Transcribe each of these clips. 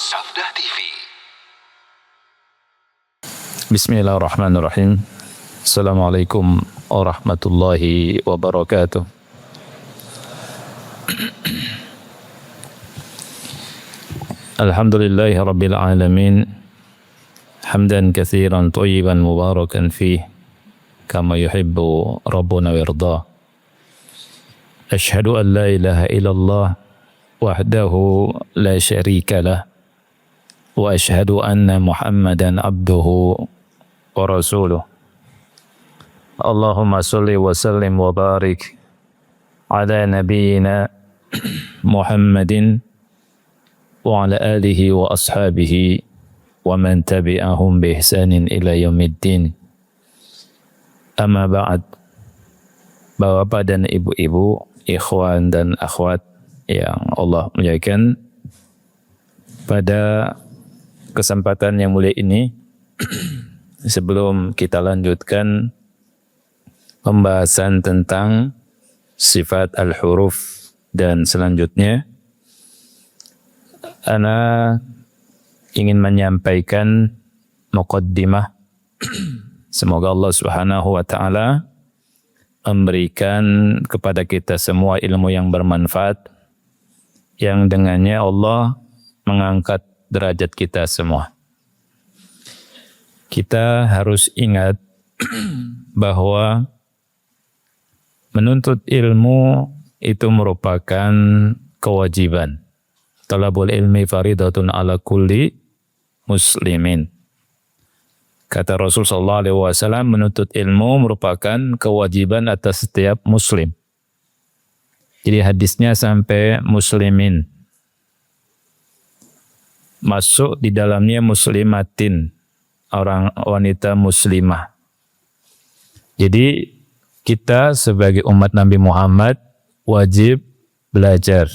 Sabda TV. Bismillahirrahmanirrahim. Assalamualaikum warahmatullahi wabarakatuh. Alhamdulillahi rabbil alamin. Hamdan katsiran thayyiban mubarakan fih kama yuhibbu rabbuna wirda. Ashhadu an la ilaha illallah wahdahu la syarika lah. Wa ashhadu anna Muhammadan abduhu wa rasuluh. Allahumma salli wa sallim wa barik ala nabiyyina Muhammadin wa ala alihi wa ashabihi wa man tabi'ahum bi ihsanin ila yaumiddin. Amma ba'd. Bapak dan ibu-ibu, ikhwan dan akhwat yang Allah muliakan, pada kesempatan yang mulia ini, sebelum kita lanjutkan pembahasan tentang sifat al-huruf dan selanjutnya, ana ingin menyampaikan muqaddimah. Semoga Allah Subhanahu wa taala memberikan kepada kita semua ilmu yang bermanfaat, yang dengannya Allah mengangkat derajat kita semua. Kita harus ingat bahwa menuntut ilmu itu merupakan kewajiban. Talabul ilmi faridatun ala kulli muslimin. Kata Rasul sallallahu alaihi wasallam, menuntut ilmu merupakan kewajiban atas setiap muslim. Jadi hadisnya sampai muslimin. Masuk di dalamnya muslimatin, orang wanita muslimah. Jadi kita sebagai umat Nabi Muhammad wajib belajar.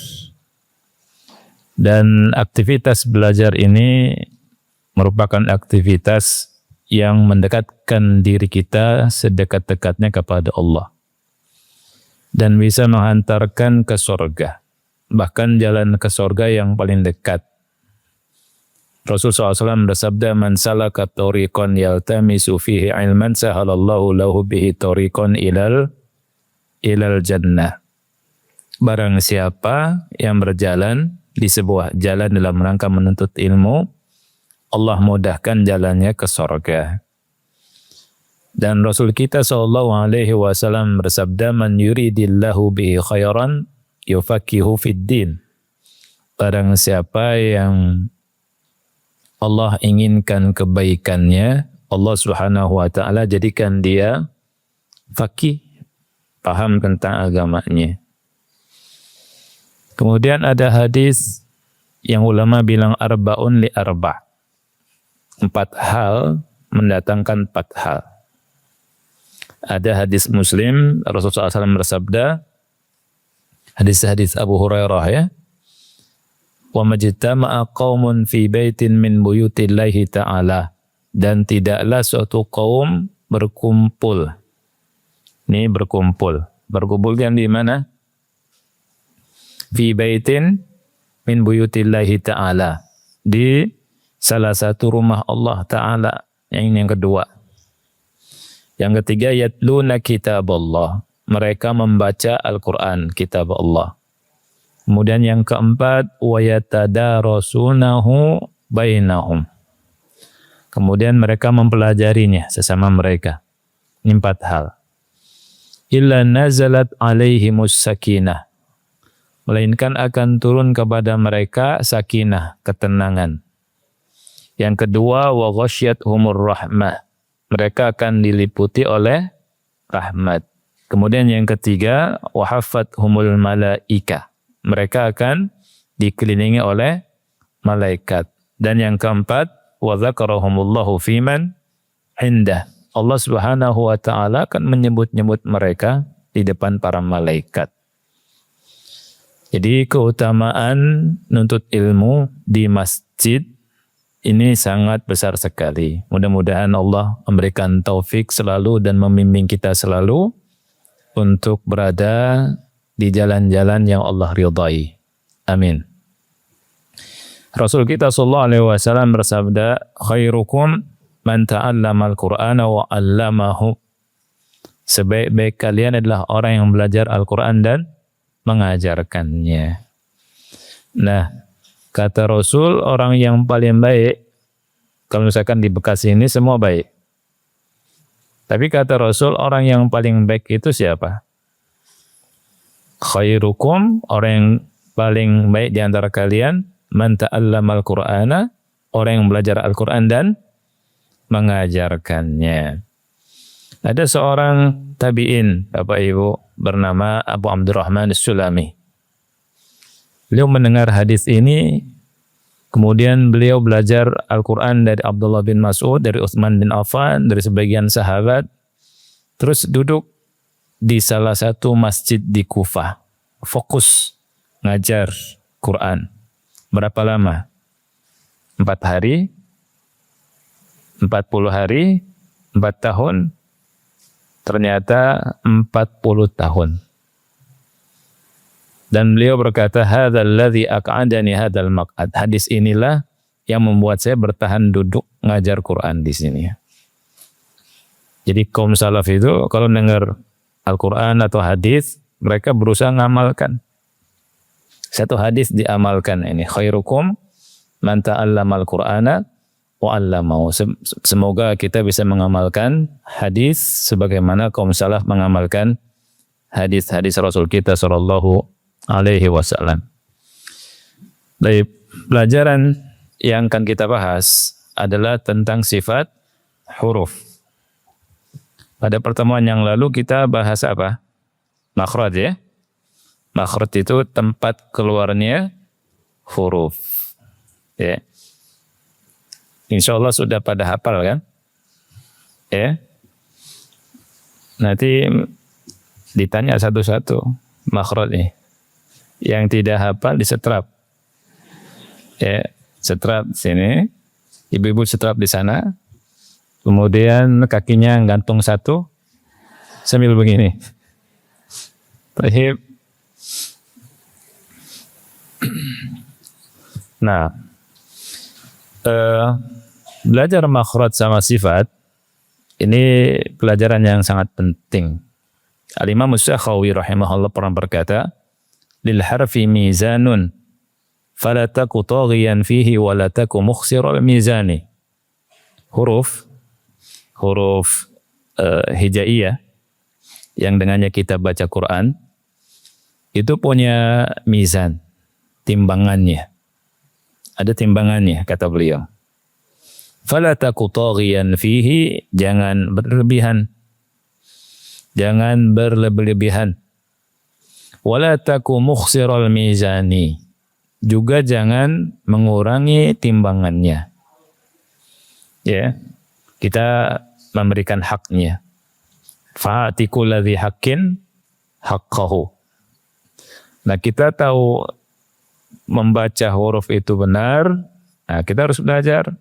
Dan aktivitas belajar ini merupakan aktivitas yang mendekatkan diri kita sedekat-dekatnya kepada Allah. Dan bisa menghantarkan ke surga. Bahkan jalan ke surga yang paling dekat. Rasulullah SAW bersabda, "Man salaka tariqan yaltamisu fihi ilman sahalallahu lahu bihi tariqan ilal jannah." Barang siapa yang berjalan di sebuah jalan dalam rangka menuntut ilmu, Allah mudahkan jalannya ke surga. Dan Rasul kita SAW bersabda, "Man yuridillahu bihi khairan yufaqihu fid din." Barang siapa yang Allah inginkan kebaikannya, Allah Subhanahu wa taala jadikan dia faqih, paham tentang agamanya. Kemudian ada hadis yang ulama bilang arba'un li arba'. 4 hal mendatangkan 4 hal. Ada hadis Muslim, Rasulullah SAW bersabda, hadis Abu Hurairah ya, "Wa majtama'a qaumun fi baitin min buyutillahi ta'ala." Dan tidaklah suatu kaum berkumpul. Ini berkumpul. Berkumpul yang di mana? Fi baitin min buyutillahi ta'ala. Di salah satu rumah Allah Ta'ala. Yang kedua. Yang ketiga, yatluna kitab Allah. Mereka membaca Al-Quran, kitab Allah. Kemudian yang keempat, wa yatadarasunahu bainahum. Kemudian mereka mempelajarinya sesama mereka. Ini 4 hal. Illa nazalat alaihimus sakinah. Melainkan akan turun kepada mereka sakinah, ketenangan. Yang kedua, wa ghasyiyatuhumur rahmah. Mereka akan diliputi oleh rahmat. Kemudian yang ketiga, wa haffathumul malaika. Mereka akan dikelilingi oleh malaikat. Dan yang keempat, wa dzakarahumullahu fiman indah. Allah Subhanahu wa taala akan menyebut-nyebut mereka di depan para malaikat. Jadi keutamaan nuntut ilmu di masjid ini sangat besar sekali. Mudah-mudahan Allah memberikan taufik selalu dan membimbing kita selalu untuk berada di jalan-jalan yang Allah ridhai. Amin. Rasul kita sallallahu alaihi wasallam bersabda, khairukum man ta'allama al-Qur'ana wa 'allamahu. Sebaik-baik kalian adalah orang yang belajar Al-Qur'an dan mengajarkannya. Nah, kata Rasul, orang yang paling baik, kalau misalkan di Bekasi ini semua baik. Tapi kata Rasul, orang yang paling baik itu siapa? Khairukum, orang yang paling baik di antara kalian, man ta'allama al-Qur'ana, orang yang belajar Al-Qur'an dan mengajarkannya. Ada seorang tabi'in, Bapak Ibu, bernama Abu Abdurrahman As-Sulami. Beliau mendengar hadis ini, kemudian beliau belajar Al-Quran dari Abdullah bin Mas'ud, dari Utsman bin Affan, dari sebagian sahabat, terus duduk di salah satu masjid di Kufah, fokus ngajar Quran. Berapa lama? 4 hari, 40 hari, 4 tahun, ternyata 40 tahun. Dan beliau berkata, hadzal ladzi aq'adani hadzal maq'ad. Hadis inilah yang membuat saya bertahan duduk ngajar Quran di sini. Jadi kaum salaf itu kalau dengar Al-Quran atau hadis, mereka berusaha mengamalkan. Satu hadis diamalkan ini, khairukum man ta'allama al-Qur'ana wa 'allamahu. Semoga kita bisa mengamalkan hadis sebagaimana kaum salaf mengamalkan hadis-hadis Rasul kita sallallahu alaihi wasallam. Baik, pelajaran yang akan kita bahas adalah tentang sifat huruf. Pada pertemuan yang lalu kita bahas apa? Makhraj ya. Makhraj itu tempat keluarnya huruf. Ya. Insya Allah sudah pada hafal kan? Ya. Nanti ditanya satu-satu makhraj nih. Yang tidak hafal disetrap. Ya, setrap sini. Ibu-ibu setrap di sana. Kemudian kakinya gantung satu sambil begini. Baik. Nah, belajar makhraj sama sifat ini pelajaran yang sangat penting. Al-Imam Asy-Syakhawi rahimahullah pernah berkata, lil harfi mizanun fala taku taghiyan fihi wa la taku mukhsiral mizani. Huruf hijaiyah yang dengannya kita baca Quran itu punya mizan, timbangannya. Ada timbangannya, kata beliau. Fala taku taghiyan fihi, jangan berlebihan. Jangan berlebihan. Wala taku mukhsiral mizani. Juga jangan mengurangi timbangannya. Ya. Kita memberikan haknya. Fa'ati kulladzi haqqin haqqahu. Nah, kita tahu membaca huruf itu benar, nah kita harus belajar.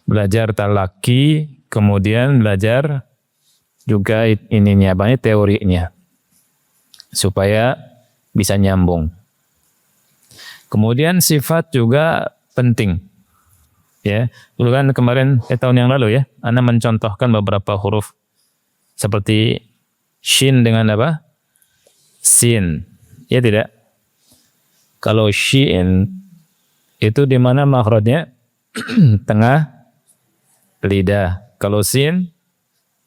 Belajar talaki, kemudian belajar juga ininya, teorinya. Supaya bisa nyambung. Kemudian sifat juga penting. Ya, dulu kan kemarin tahun yang lalu ya, Ana mencontohkan beberapa huruf seperti shin dengan apa? Sin. Ya tidak? Kalau shin itu di mana makhrajnya? Tengah lidah. Kalau sin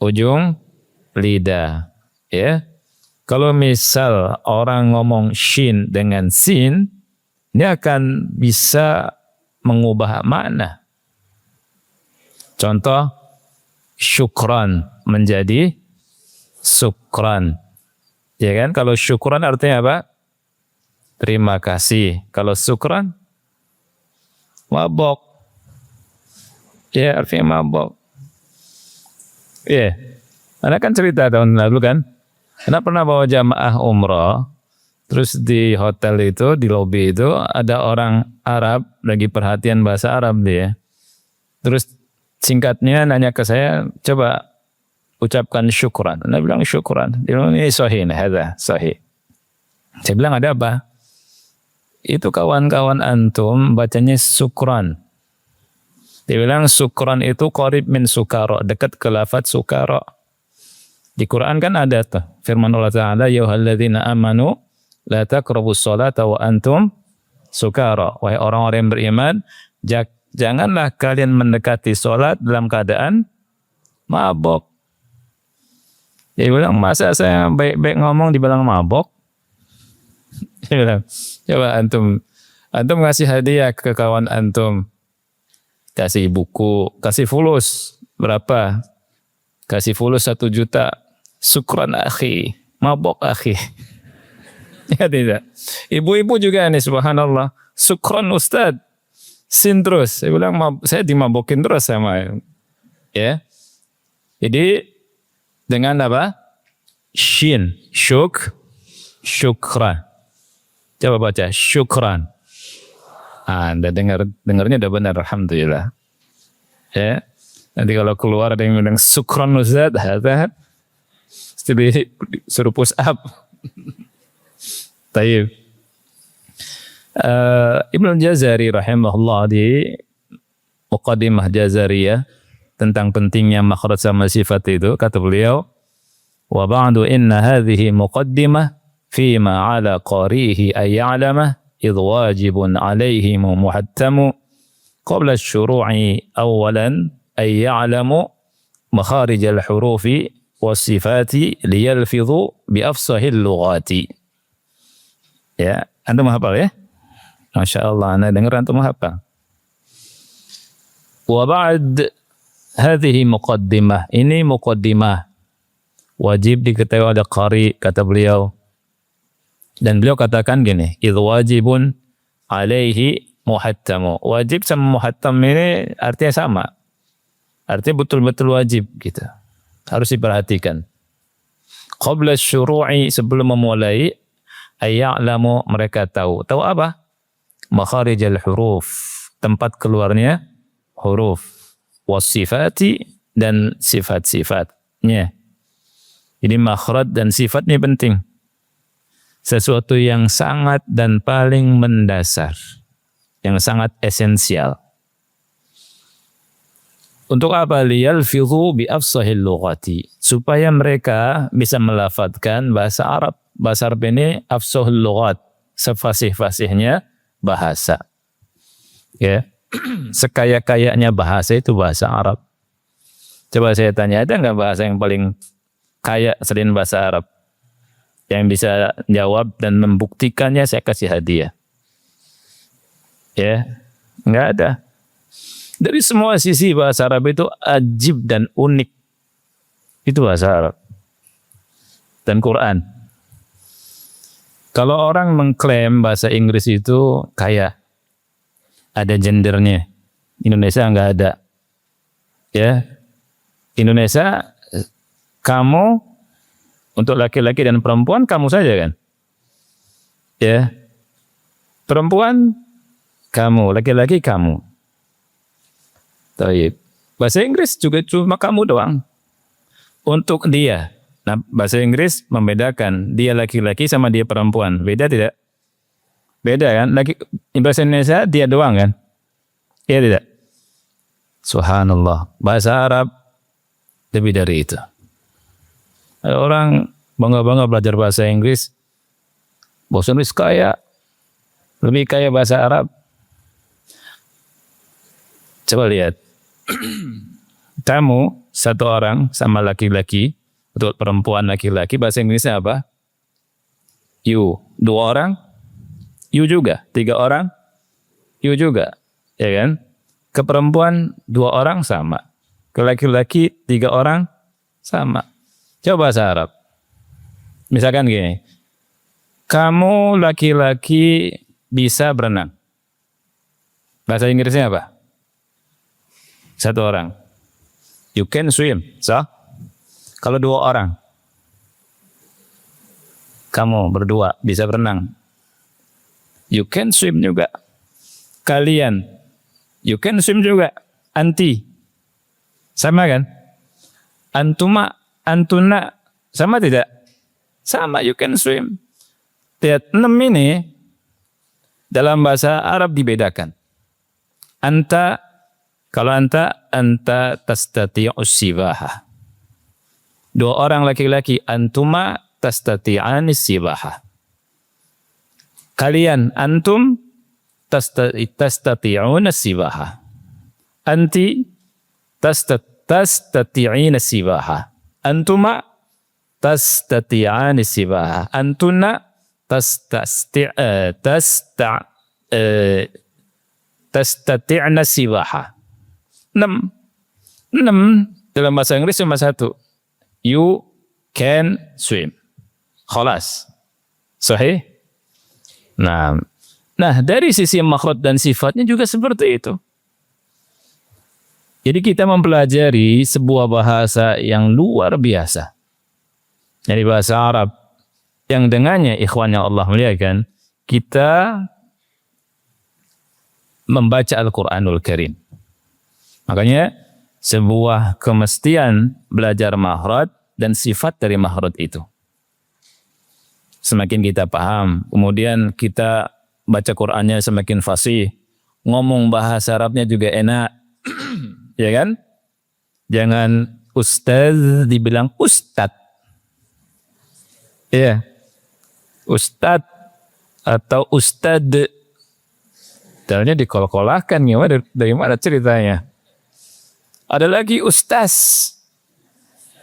ujung lidah. Ya. Kalau misal orang ngomong shin dengan sin, dia akan bisa mengubah makna. Contoh, syukran menjadi sukran. Ya kan? Kalau syukran artinya apa? Terima kasih. Kalau sukran, mabok. Ya, artinya mabok. Ya. Anda kan cerita tahun lalu kan? Anda pernah bawa jamaah umrah, terus di hotel itu, di lobi itu, ada orang Arab, lagi perhatian bahasa Arab dia. Terus singkatnya nanya ke saya, coba ucapkan syukran. Anda bilang syukran. Dia bilang ini sahih, hadza sahih. Saya bilang ada apa? itu kawan-kawan antum bacanya sukran. Dia bilang sukran itu qarib min sukara, dekat ke lafaz sukara. Di Quran kan ada tuh firman Allah Ta'ala, ya ayyuhalladzina amanu la taqrabus sholata wa antum sukara. Wahai orang-orang yang beriman, janganlah kalian mendekati sholat dalam keadaan mabok. Dia bilang, masa saya baik-baik ngomong dibilang mabok? Dia bilang, coba antum ngasih hadiah ke kawan antum, kasih buku, kasih fulus berapa? Kasih fulus 1 juta, syukran akhi, mabok akhi. Ya tidak. Ibu-ibu juga nih, subhanallah, syukran ustad, sin terus. Saya bilang, saya dimabokin terus sama. Ya. Jadi dengan apa? Shin, syukran. Coba baca syukran. Anda dengarnya udah benar, alhamdulillah. Ya. Nanti kalau keluar ada yang bilang syukran Ustaz, suruh push up. Taib. Ibnu Jazari rahimahullah di Muqaddimah Jazariyah tentang pentingnya makhraj sama sifat itu, kata beliau, wa ba'du inna hadhihi muqaddimah fima 'ala qarihi ay ya'lama idh wajibun 'alaihi muhattamu qabla asy-syuru'i awalan ay ya'lamu makharij al-hurufi was-sifati liyalfidhu bi afsahil lughati. Ya, antum hafal ya? Masyaallah, ana dengar antum hafal. Wa ba'd hadhihi muqaddimah, ini muqaddimah, wajib diketahui oleh qari, kata beliau. Dan beliau katakan gini, idh wajibun alaihi muhattamu. Wajib sama muhattam ini artinya sama, artinya betul-betul wajib gitu, harus diperhatikan. Qabla syuru'i, sebelum memulai, ayya'lamu, mereka tahu apa? Makharijal huruf, tempat keluarnya huruf, wasifati, dan sifat-sifatnya. Jadi makhraj dan sifat ini penting. Sesuatu yang sangat dan paling mendasar, yang sangat esensial. Untuk apa? Liyalfidhu bi afsahil lughati, supaya mereka bisa melafadzkan bahasa Arab. Bahasa Arab ini afsahul lughat, sefasih-fasihnya bahasa. Ya. Sekaya-kayanya bahasa itu bahasa Arab. Coba saya tanya, ada nggak bahasa yang paling kaya selain bahasa Arab? Yang bisa jawab dan membuktikannya saya kasih hadiah. Ya, nggak ada. Dari semua sisi bahasa Arab itu ajib dan unik. Itu bahasa Arab. Dan Quran. Kalau orang mengklaim bahasa Inggris itu kaya, ada gendernya. Indonesia enggak ada. Ya. Indonesia, kamu untuk laki-laki dan perempuan kamu saja kan? Ya. Perempuan kamu, laki-laki kamu. Taib. Bahasa Inggris juga cuma kamu doang. Untuk dia. Nah, bahasa Inggris membedakan dia laki-laki sama dia perempuan. Beda tidak? Beda kan? Bahasa Indonesia dia doang kan? Iya tidak? Subhanallah. Bahasa Arab lebih dari itu. Ada orang bangga-bangga belajar bahasa Inggris. Bahasa Inggris kaya. Lebih kaya bahasa Arab. Coba lihat. Kamu satu orang sama laki-laki, untuk perempuan laki-laki, bahasa Inggrisnya apa? You. 2 orang? You juga. 3 orang? You juga. Ya kan? Ke perempuan 2 orang sama. Ke laki-laki 3 orang sama. Coba bahasa Arab. Misalkan gini. Kamu laki-laki bisa berenang. Bahasa Inggrisnya apa? 1 orang. You can swim. So? Kalau 2 orang. Kamu berdua bisa berenang. You can swim juga. Kalian, you can swim juga. Anti, sama kan? Antuma, antuna, sama tidak? Sama, you can swim. Lihat 6 ini, dalam bahasa Arab dibedakan. Kalau anta tastati'us sibaha. Dua orang laki-laki, antuma tastati'anis sibaha. Kalian, antum tastati'unas sibaha. Anti tastati'ina sibaha. Antuma tastati'ani sibaha. Antuna tastati'na sibaha. 6 dalam bahasa Inggris cuma 1. You can swim. Khalas. Sahih? Nah, dari sisi makhraj dan sifatnya juga seperti itu. Jadi kita mempelajari sebuah bahasa yang luar biasa. Dari bahasa Arab yang dengannya ikhwan yang Allah muliakan, kita membaca Al-Qur'anul Karim. Makanya sebuah kemestian belajar makhraj dan sifat dari makhraj itu. Semakin kita paham, kemudian kita baca Qur'annya semakin fasih, ngomong bahasa Arabnya juga enak. Ya kan? Jangan ustaz dibilang ustad. Iya. Ustad atau ustad. Dalnya dikol-kolahkan, gimana dari mana ceritanya? Ada lagi ustaz.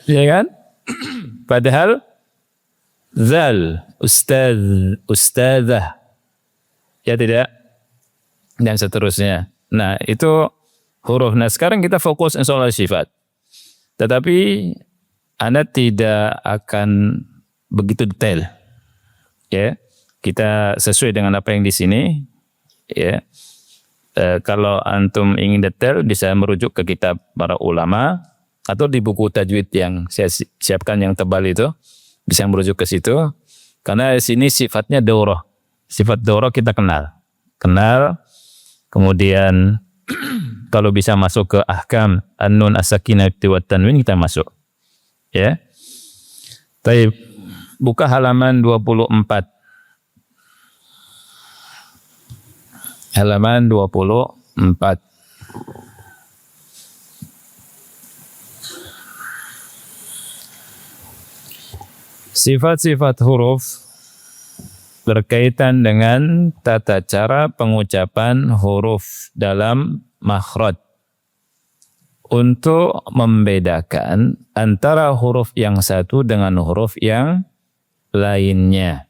Ya kan? Padahal zal, ustaz, ustazah. Ya tidak? Dan seterusnya. Nah, itu huruf. Nah, sekarang kita fokus insyaallah sifat. Tetapi Anda tidak akan begitu detail. Ya. Kita sesuai dengan apa yang di sini, ya. Kalau antum ingin detail bisa merujuk ke kitab para ulama atau di buku tajwid yang saya siapkan yang tebal itu, bisa merujuk ke situ. Karena di sini sifatnya daurah. Sifat daurah kita kenal. Kemudian kalau bisa masuk ke ahkam an-nun as-sakinah wa tanwin kita masuk. Ya. Baik. Buka halaman 24. Halaman 24. Sifat-sifat huruf berkaitan dengan tata cara pengucapan huruf dalam makhraj untuk membedakan antara huruf yang satu dengan huruf yang lainnya.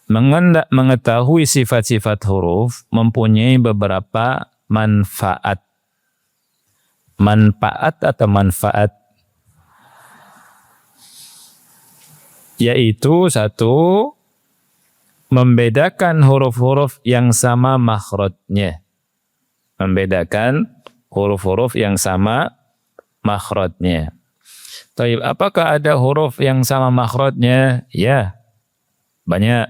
Mengetahui sifat-sifat huruf mempunyai beberapa manfaat. Manfaat yaitu satu, membedakan huruf-huruf yang sama makhrajnya. Membedakan huruf-huruf yang sama makhrajnya. Taib, apakah ada huruf yang sama makhrajnya? Ya, banyak.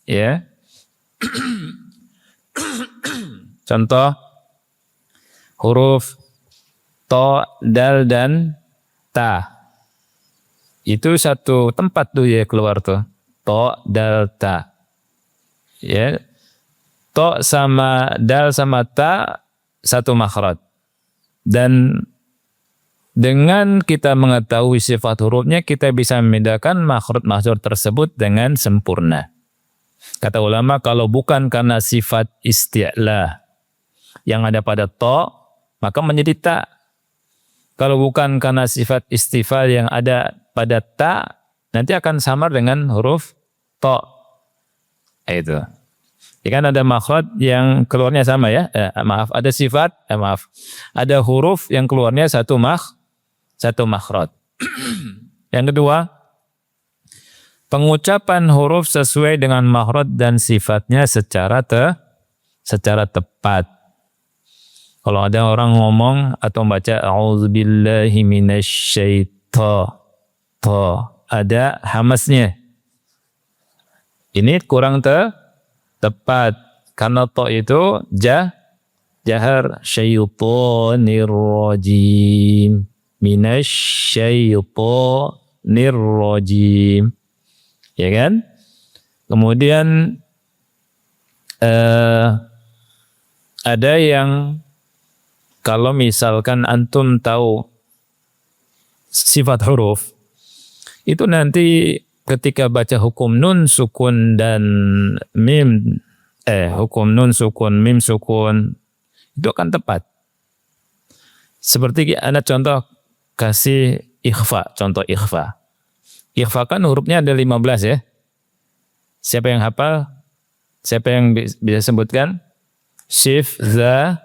Ya. Contoh huruf to, dal dan ta. Itu satu tempat tuh ya keluar tuh. To, dal, ta. Ya. To sama dal sama ta satu makhraj. Dan dengan kita mengetahui sifat hurufnya kita bisa membedakan makhraj tersebut dengan sempurna. Kata ulama, kalau bukan karena sifat isti'la yang ada pada to, maka menjadi ta. Kalau bukan karena sifat istifal yang ada pada ta, nanti akan samar dengan huruf to. Itu. Ya kan ada makhraj yang keluarnya sama ya. Ada sifat, ada huruf yang keluarnya satu makhraj. Yang kedua, pengucapan huruf sesuai dengan makhraj dan sifatnya secara tepat. Kalau ada orang ngomong atau membaca a'udzubillahi minasyaitonir, ada hamasnya. Ini kurang tepat karena to itu jahar syaitonir rajim, minasyaitonir rajim. Ya kan? Kemudian ada yang kalau misalkan antum tahu sifat huruf, itu nanti ketika baca hukum nun sukun dan mim, hukum nun sukun, mim sukun, itu akan tepat. Seperti ada contoh kasih ikhfa, contoh ikhfa. Ikhfa kan hurufnya ada 15 ya. Siapa yang hafal? Siapa yang bisa sebutkan? Shif, za,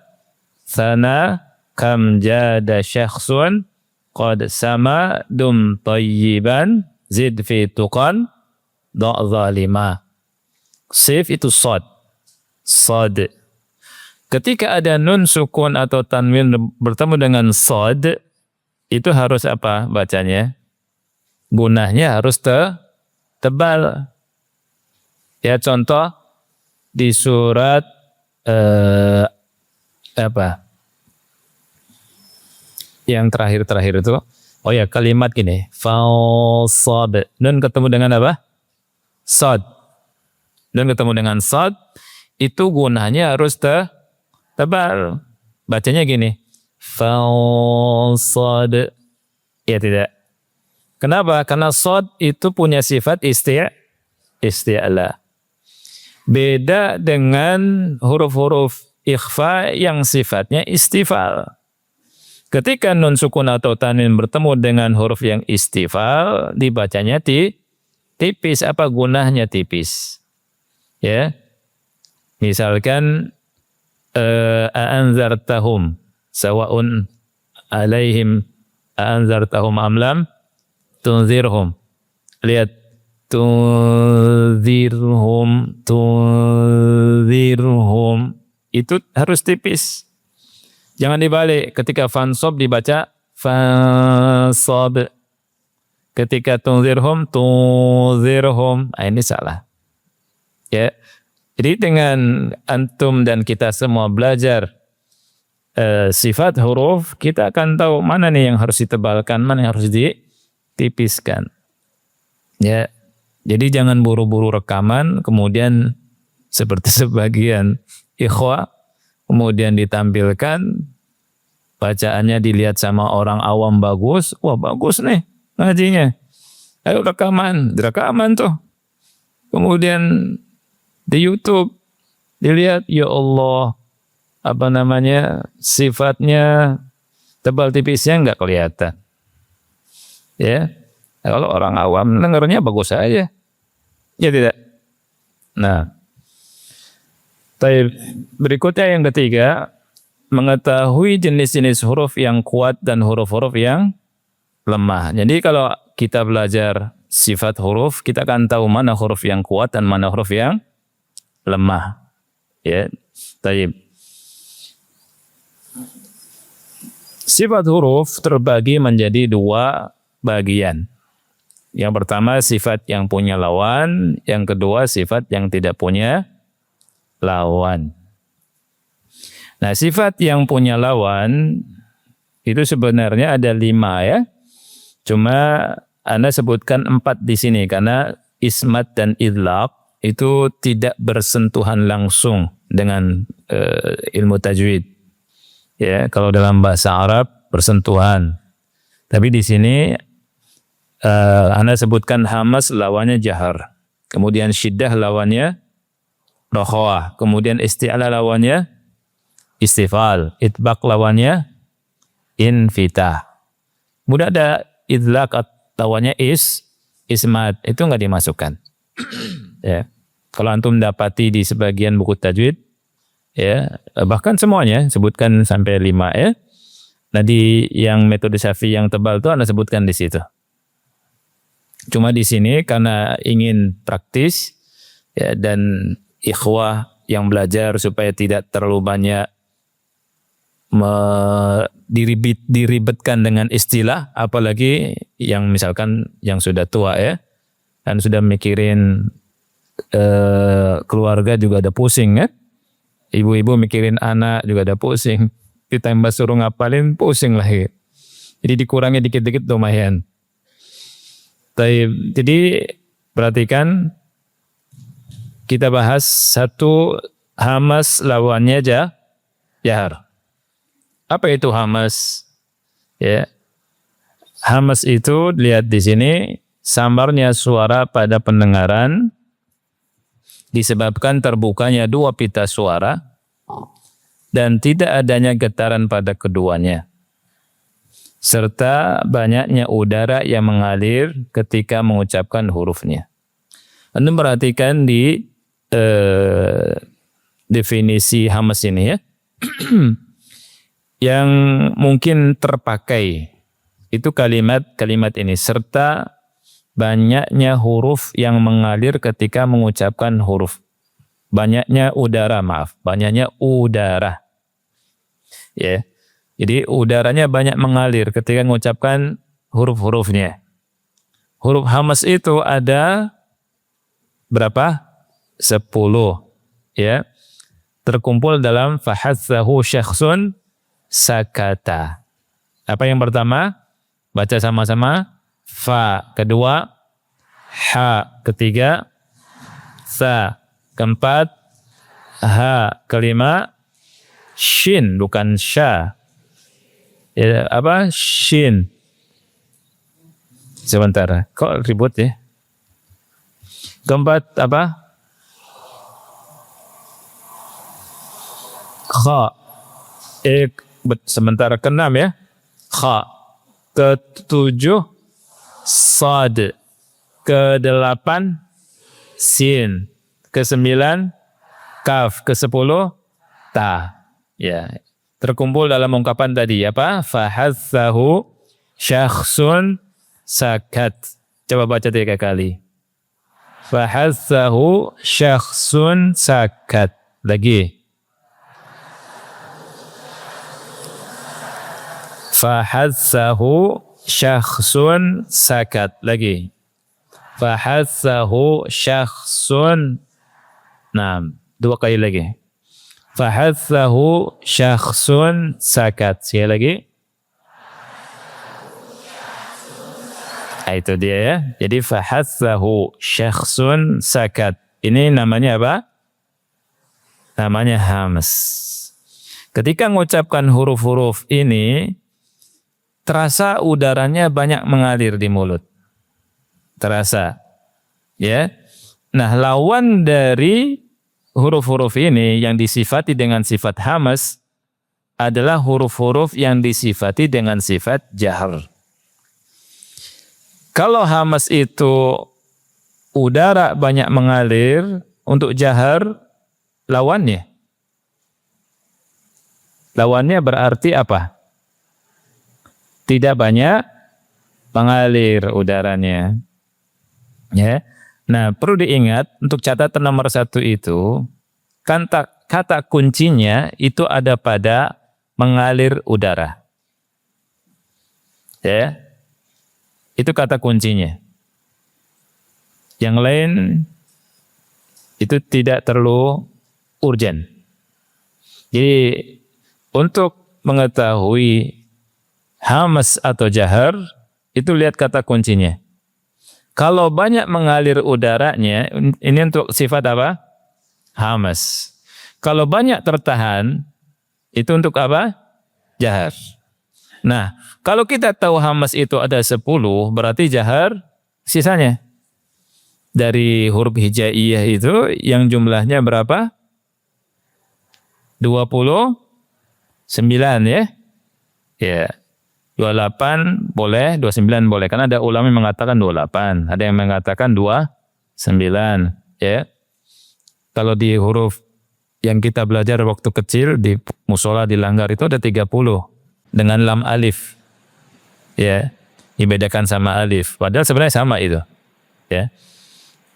sana, kam jada syakhsun, qad sama, dum tayyiban, zid fi tuqan, da' zalima. Shif itu sod. Sod. Ketika ada nun sukun atau tanwin bertemu dengan sod, itu harus apa bacanya? Gunahnya harus tebal. Ya contoh di surat yang terakhir itu, oh ya kalimat gini, falsad, nun ketemu dengan apa? Sod. Nun ketemu dengan sod, itu gunanya harus tebal. Bacanya gini, falsad. Ya tidak. Kenapa? Karena sod itu punya sifat isti'la. Beda dengan huruf-huruf ikhfa yang sifatnya istifal. Ketika nun sukun atau tanwin bertemu dengan huruf yang istifal, dibacanya tipis. Apa gunanya tipis? Ya, misalkan a'anzartahum sawa'un alaihim a'anzartahum amlam tunzirhum. Lihat, tunzirhum itu harus tipis. Jangan dibalik. Ketika fansob dibaca fansob. Ketika tunzirhum. Ini salah. Ya. Jadi dengan antum dan kita semua belajar sifat huruf, kita akan tahu mana nih yang harus ditebalkan, mana yang harus ditipiskan. Ya. Jadi jangan buru-buru rekaman, kemudian seperti sebagian ikhwah, kemudian ditampilkan, bacaannya dilihat sama orang awam bagus, wah bagus nih ngajinya. Ayo rekaman tuh. Kemudian di YouTube dilihat, ya Allah, sifatnya tebal tipisnya nggak kelihatan. Ya, kalau orang awam dengarnya bagus aja. Ya tidak. Nah, berikutnya yang ketiga, mengetahui jenis-jenis huruf yang kuat dan huruf-huruf yang lemah. Jadi kalau kita belajar sifat huruf, kita akan tahu mana huruf yang kuat dan mana huruf yang lemah. Ya, taib. Sifat huruf terbagi menjadi 2 bagian. Yang pertama sifat yang punya lawan, yang kedua sifat yang tidak punya lawan. Nah, sifat yang punya lawan itu sebenarnya ada 5 ya. Cuma Anda sebutkan 4 di sini karena ismat dan idlaq itu tidak bersentuhan langsung dengan ilmu tajwid. Ya, kalau dalam bahasa Arab bersentuhan. Tapi di sini Anda sebutkan hamas lawannya jahar. Kemudian syiddah lawannya rokhawah. Kemudian isti'ala lawannya istifal. Itbaq lawannya infitah. Kemudian ada idlaq lawannya ismat. Itu enggak dimasukkan. Ya. Kalau antum dapati di sebagian buku tajwid, ya, bahkan semuanya sebutkan sampai 5 ya. Nah, di yang metode Syafi'i yang tebal itu Anda sebutkan di situ. Cuma di sini karena ingin praktis ya, dan ikhwah yang belajar supaya tidak terlalu banyak diribetkan dengan istilah, apalagi yang misalkan yang sudah tua ya, dan sudah mikirin keluarga juga ada pusing ya. Ibu-ibu mikirin anak juga ada pusing. Ditambah suruh ngapalin pusing lagi. Jadi dikurangi dikit-dikit lumayan. Jadi perhatikan, kita bahas satu Hamas lawannya jahar. Apa itu hamas? Ya. Hamas itu lihat di sini sambarnya suara pada pendengaran disebabkan terbukanya dua pita suara dan tidak adanya getaran pada keduanya, serta banyaknya udara yang mengalir ketika mengucapkan hurufnya. Anda perhatikan di definisi hamas ini ya, yang mungkin terpakai itu kalimat ini, serta banyaknya huruf yang mengalir ketika mengucapkan huruf. Banyaknya udara. Ya. Jadi udaranya banyak mengalir ketika mengucapkan huruf-hurufnya. Huruf hamas itu ada berapa? 10. Ya. Terkumpul dalam fahassahu syakhsun sakata. Apa yang pertama? Baca sama-sama. Fa. Kedua. Ha. Ketiga. Sa. Keempat. Ha. Kelima. Shin. Bukan sya. Ya, apa? Shin. Sebentar. Kok ribut ya? Keempat apa? Kha. Sebentar. Keenam ya. Kha. Ketujuh sad. Kedelapan sin. Kesembilan kaf. Kesepuluh ta. Ya. Terkumpul dalam ungkapan tadi apa? Fahassahu syakhsun sakat. Coba baca 3 kali. Fahassahu syakhsun sakat. Lagi. Fahassahu syakhsun sakat. Lagi. Fahassahu syakhsun. Nah, 2 kali lagi. Fahassahu syakhsun sakat. Sekali lagi. Nah, itu dia ya. Jadi fahassahu syakhsun sakat. Ini namanya apa? Namanya hamas. Ketika mengucapkan huruf-huruf ini, terasa udaranya banyak mengalir di mulut. Terasa. Ya. Nah, lawan dari huruf-huruf ini yang disifati dengan sifat hamas adalah huruf-huruf yang disifati dengan sifat jahar. Kalau hamas itu udara banyak mengalir, untuk jahar lawannya. Lawannya berarti apa? Tidak banyak mengalir udaranya. Ya. Nah, perlu diingat untuk catatan nomor 1 itu, kata kuncinya itu ada pada mengalir udara. Ya. Itu kata kuncinya. Yang lain itu tidak terlalu urgen. Jadi untuk mengetahui hamas atau jahar, itu lihat kata kuncinya. Kalau banyak mengalir udaranya, ini untuk sifat apa? Hamas. Kalau banyak tertahan, itu untuk apa? Jahar. Nah, kalau kita tahu hamas itu ada 10, berarti jahar sisanya. Dari huruf hijaiyah itu yang jumlahnya berapa? 29 ya? Ya. 28 boleh, 29 boleh. Karena ada ulama yang mengatakan 28. Ada yang mengatakan 29. Ya. Kalau di huruf yang kita belajar waktu kecil, di musola, di langgar itu ada 30. Dengan lam alif. Ya. Dibedakan sama alif. Padahal sebenarnya sama itu. Ya.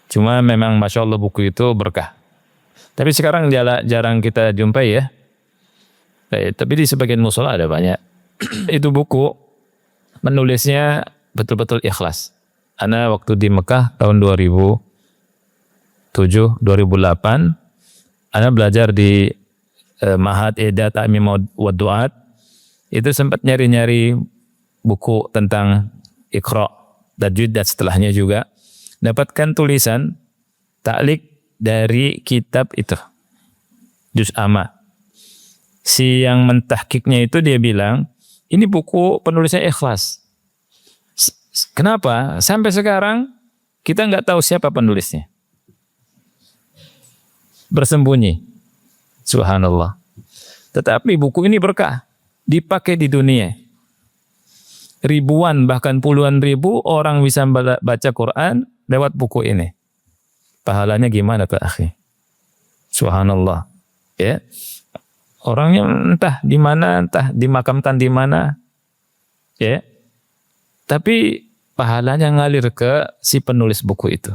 Cuma memang Masya Allah buku itu berkah. Tapi sekarang jarang kita jumpai ya. Tapi di sebagian musola ada banyak. Itu buku menulisnya betul-betul ikhlas. Ana waktu di Mekah tahun 2007, 2008, ana belajar di Ma'had I'dad Ta'mim wa Du'at. Itu sempat nyari-nyari buku tentang Iqra, tajwid dan setelahnya juga. Dapatkan tulisan taklik dari kitab itu. juz amma. Si yang mentahkiknya itu dia bilang, ini buku penulisnya ikhlas. Kenapa? Sampai sekarang kita nggak tahu siapa penulisnya. Bersembunyi. Subhanallah. Tetapi buku ini berkah. Dipakai di dunia. Ribuan bahkan puluhan ribu orang bisa baca Quran lewat buku ini. Pahalanya gimana Pak Akhi? Subhanallah. Ya. Orangnya entah di mana, entah dimakamkan di mana. Ya. Tapi pahalanya ngalir ke si penulis buku itu.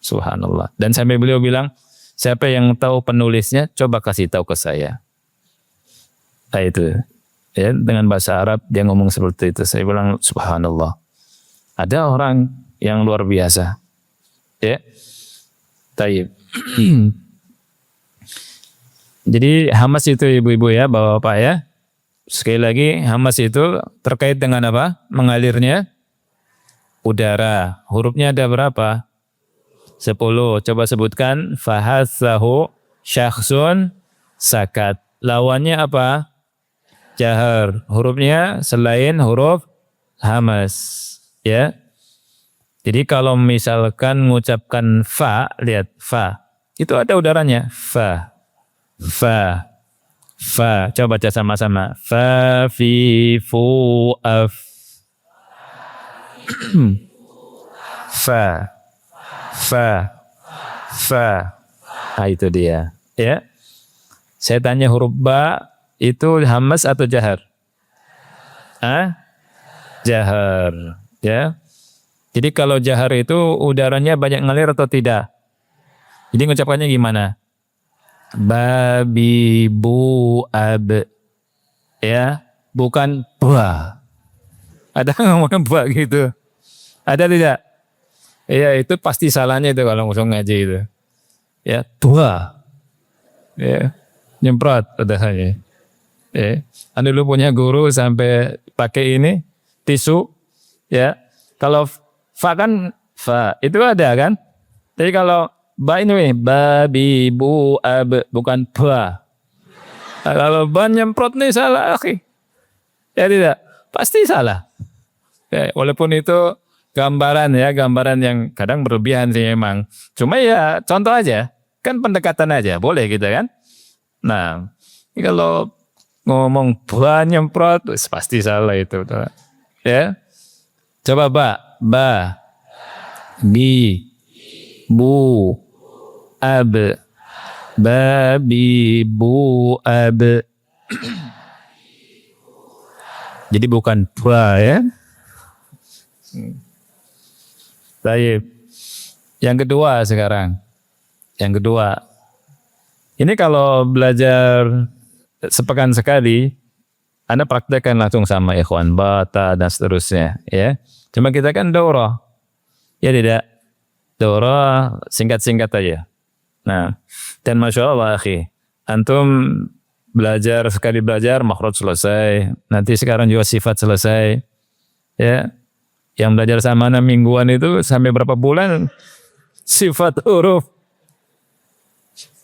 Subhanallah. Dan sampai beliau bilang, siapa yang tahu penulisnya, coba kasih tahu ke saya. Nah itu. Ya, dengan bahasa Arab dia ngomong seperti itu. Saya bilang subhanallah. Ada orang yang luar biasa. Ya. Taib. Jadi hamas itu ibu-ibu ya, bapak-bapak ya. Sekali lagi hamas itu terkait dengan apa? Mengalirnya udara. Hurufnya ada berapa? 10. Coba sebutkan. Fahassahu syakhsun sakat. Lawannya apa? Jahar. Hurufnya selain huruf hamas. Ya. Jadi kalau misalkan mengucapkan fa, lihat fa. Itu ada udaranya. Fa. Fa. Fa. Coba baca sama-sama. Fa, fi, fu, af. Fa. Fa. Fa. Nah, itu dia. Ya. Saya tanya huruf ba itu hamas atau jahar? Jahar. Ya. Jadi kalau jahar itu udaranya banyak ngalir atau tidak? Jadi mengucapkannya gimana? Babi bu ab. Ya, bukan ba. Ada ngomongnya ba gitu. Ada tidak? Ya, itu pasti salahnya itu kalau langsung ngaji itu. Ya, tua. Ya, nyemprot udahannya. Ya, anda dulu punya guru sampai pakai ini tisu. Ya, kalau fa kan fa itu ada kan? Jadi kalau ba ini babi bu ab bukan ba. Nah, kalau ba nyemprot nih salah akhi. Ya tidak, pasti salah. Ya, walaupun itu gambaran ya, gambaran yang kadang berlebihan sih memang. Cuma ya contoh aja, kan pendekatan aja, boleh gitu kan? Nah, ini kalau ngomong ba nyemprot, pasti salah itu. Ya, coba ba, bi, bu, ab, babi, bu, ab. Jadi bukan ba ya. Baik. Yang kedua sekarang. Yang kedua. Ini kalau belajar sepekan sekali, Anda praktekkan langsung sama ikhwan, bata dan seterusnya. Ya. Cuma kita kan daurah. Ya tidak. Daurah singkat-singkat aja. Nah, dan Masya Allah akhi, antum belajar sekali belajar, makhraj selesai. Nanti sekarang juga sifat selesai. Ya, yang belajar sama anak mingguan itu sampai berapa bulan sifat huruf.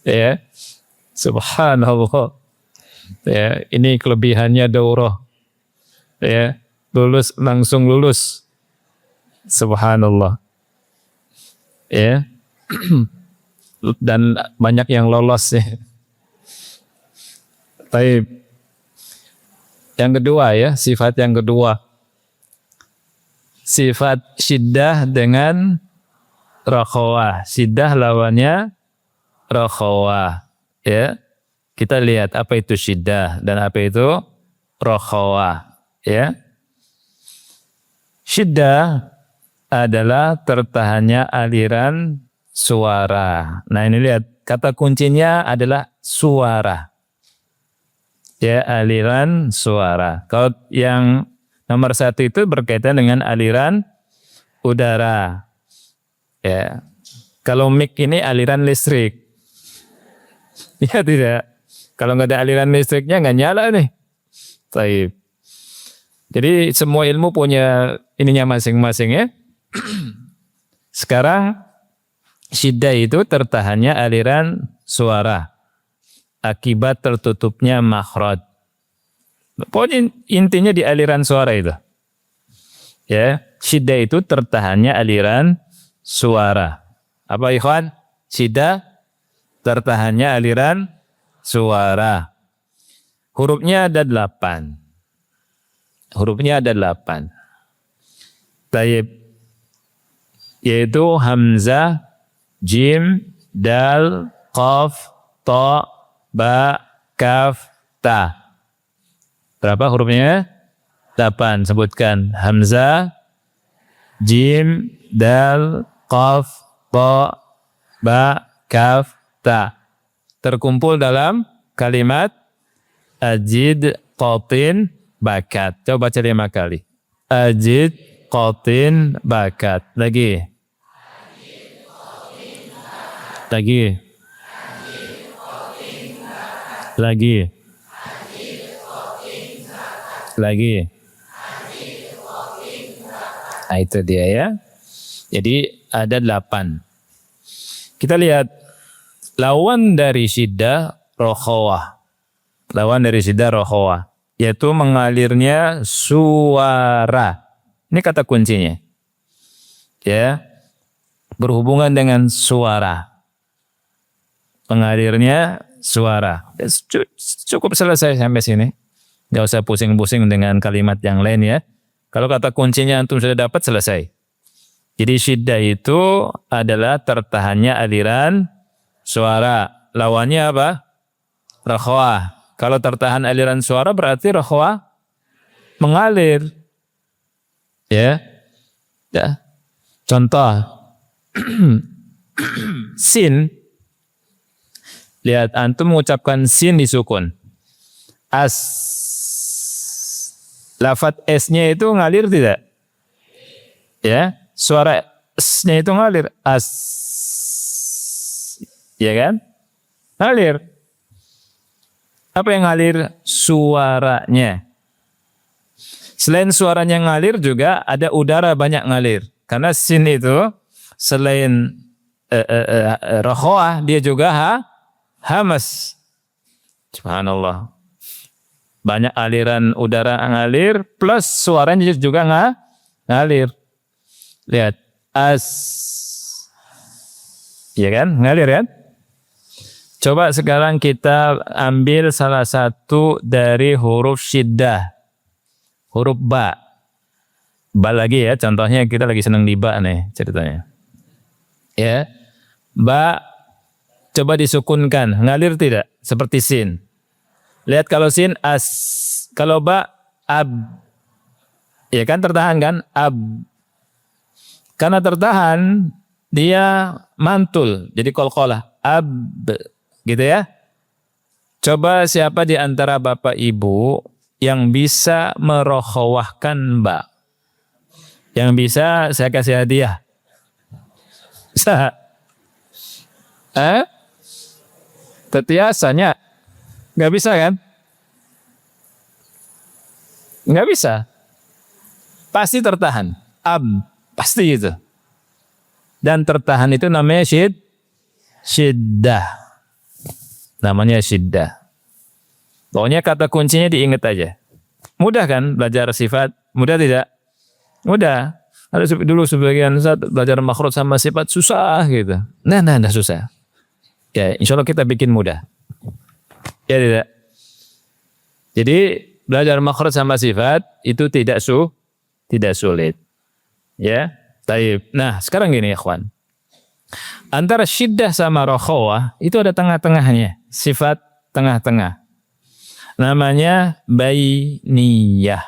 Ya, subhanallah. Ya, ini kelebihannya daurah. Ya, lulus langsung lulus. Subhanallah. Ya. Dan banyak yang lolos ya. Baik. Yang kedua ya, sifat yang kedua. Sifat syiddah dengan rakhawah. Syiddah lawannya rakhawah. Ya. Kita lihat apa itu syiddah dan apa itu rakhawah. Ya. Syiddah adalah tertahannya aliran suara. Nah ini lihat, kata kuncinya adalah suara. Ya, aliran suara. Kalau yang nomor 1 itu berkaitan dengan aliran udara. Ya. Kalau mic ini aliran listrik. Ya tidak. Kalau nggak ada aliran listriknya nggak nyala nih. Baik. Jadi semua ilmu punya ininya masing-masing ya. Sekarang syiddah itu tertahannya aliran suara. akibat tertutupnya makhraj. Pokoknya intinya di aliran suara itu. Ya, syiddah itu tertahannya aliran suara. Apa ikhwan? Syiddah tertahannya aliran suara. Hurufnya ada 8. Hurufnya ada 8. Taib. Yaitu hamzah, jim, dal, qaf, ta, ba, kaf, ta. Berapa hurufnya? 8. Sebutkan. Hamzah, jim, dal, qaf, ta, ba, kaf, ta. Terkumpul dalam kalimat ajid, qatin, bakat. Coba baca 5 kali. Ajid, qatin, bakat. Lagi. Lagi. Lagi. Lagi. Nah, itu dia ya. Jadi ada 8. Kita lihat lawan dari syiddah rokhawah. Lawan dari syiddah rokhawah, yaitu mengalirnya suara. Ini kata kuncinya. Ya. Berhubungan dengan suara. Mengalirnya suara. Cukup selesai sampai sini. Gak usah pusing-pusing dengan kalimat yang lain ya. Kalau kata kuncinya antum sudah dapat, selesai. Jadi syiddah itu adalah tertahannya aliran suara. Lawannya apa? Rakhwah. Kalau tertahan aliran suara berarti rakhwah mengalir. Ya. Ya. Contoh. Sin. Lihat, antum mengucapkan sin disukun. As. Lafaz S-nya itu ngalir tidak? Ya. Suara S-nya itu ngalir. As. Ya kan? Ngalir. Apa yang ngalir? Suaranya. Selain suaranya ngalir juga ada udara banyak ngalir. Karena sin itu selain rakhwah dia juga hamas. Subhanallah. Banyak aliran udara ngalir plus suaranya juga ngalir. Lihat. As. Iya kan? Ngalir kan? Coba sekarang kita ambil salah satu dari huruf syiddah. Huruf ba. Ba lagi ya, contohnya kita lagi senang di ba nih ceritanya. Ya. Ba coba disukunkan, ngalir tidak? Seperti sin. Lihat kalau sin as, kalau ba ab. Ya kan tertahan kan? Ab. Karena tertahan dia mantul, jadi qalqalah. Ab. Gitu ya. Coba siapa di antara bapak ibu yang bisa merokhawahkan ba? Yang bisa saya kasih hadiah. Bisa? Tetiasanya nggak bisa kan? Nggak bisa. Pasti tertahan. Ab, pasti itu. Dan tertahan itu namanya syiddah. Namanya syiddah. Pokoknya kata kuncinya diingat aja. Mudah kan belajar sifat? Mudah tidak? Mudah. Ada dulu sebagian saat belajar makhraj sama sifat susah gitu. Nah, susah. Ya, insya Allah kita bikin mudah. Ya tidak. Jadi belajar makhraj sama sifat itu tidak sulit. Ya, taib. Nah, sekarang gini ya, ikhwan. Antara syiddah sama rakhawah itu ada tengah-tengahnya, sifat tengah-tengah. Namanya bainiyah.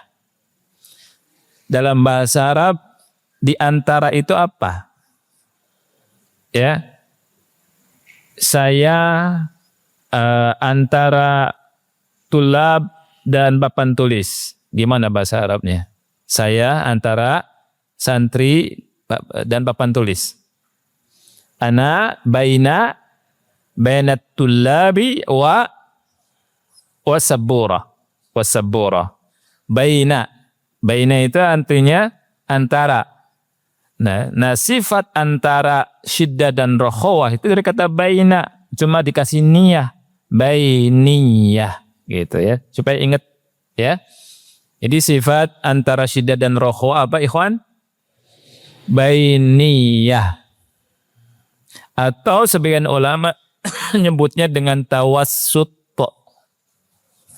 Dalam bahasa Arab di antara itu apa? Ya. Saya antara tulab dan papan tulis. Gimana bahasa Arabnya? Saya antara santri dan papan tulis. Ana bainat tullabi wa sabura. Baina itu artinya antara. Nah, sifat antara syiddah dan rakhawah itu dari kata baina, cuma dikasih niyah. bainiyah gitu ya. Supaya ingat ya. Jadi sifat antara syiddah dan rokha apa ikhwan? Bainiyah. Atau sebagian ulama nyebutnya dengan tawassut.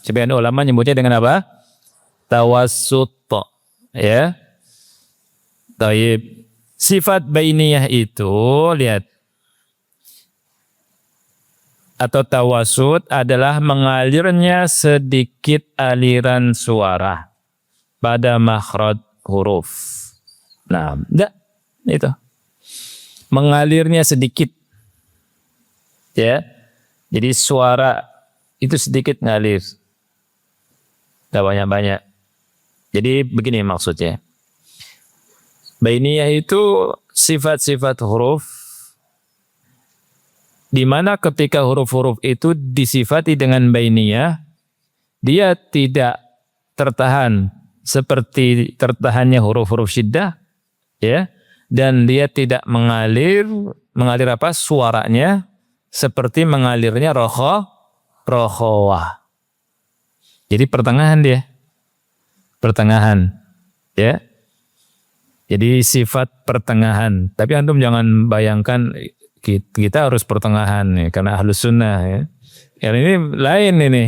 Sebagian ulama nyebutnya dengan apa? Tawassut. Ya. Taib. Sifat bainiyah itu lihat. Atau tawassut adalah mengalirnya sedikit aliran suara pada makhraj huruf. Nah, enggak itu. Mengalirnya sedikit. Ya. Jadi suara itu sedikit ngalir. Enggak banyak-banyak. Jadi begini maksudnya. Bainiyah itu sifat-sifat huruf di mana ketika huruf-huruf itu disifati dengan bainiyah, dia tidak tertahan seperti tertahannya huruf-huruf syiddah, ya, dan dia tidak mengalir apa suaranya seperti mengalirnya rokhawah. Jadi pertengahan dia. Pertengahan, ya. Jadi sifat pertengahan. Tapi antum jangan bayangkan kita harus pertengahan nih, karena ahlus sunnah ya. Yang ini lain ini.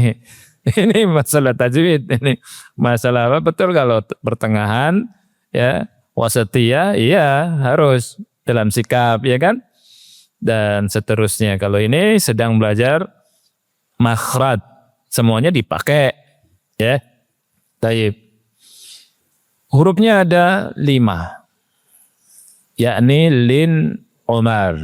Ini masalah tajwid, ini masalah apa? Betul kalau pertengahan, ya, wasatiyah, iya harus dalam sikap, ya kan? Dan seterusnya. Kalau ini sedang belajar makhraj, semuanya dipakai, ya. Taib. Hurufnya ada 5, yakni lin, umar,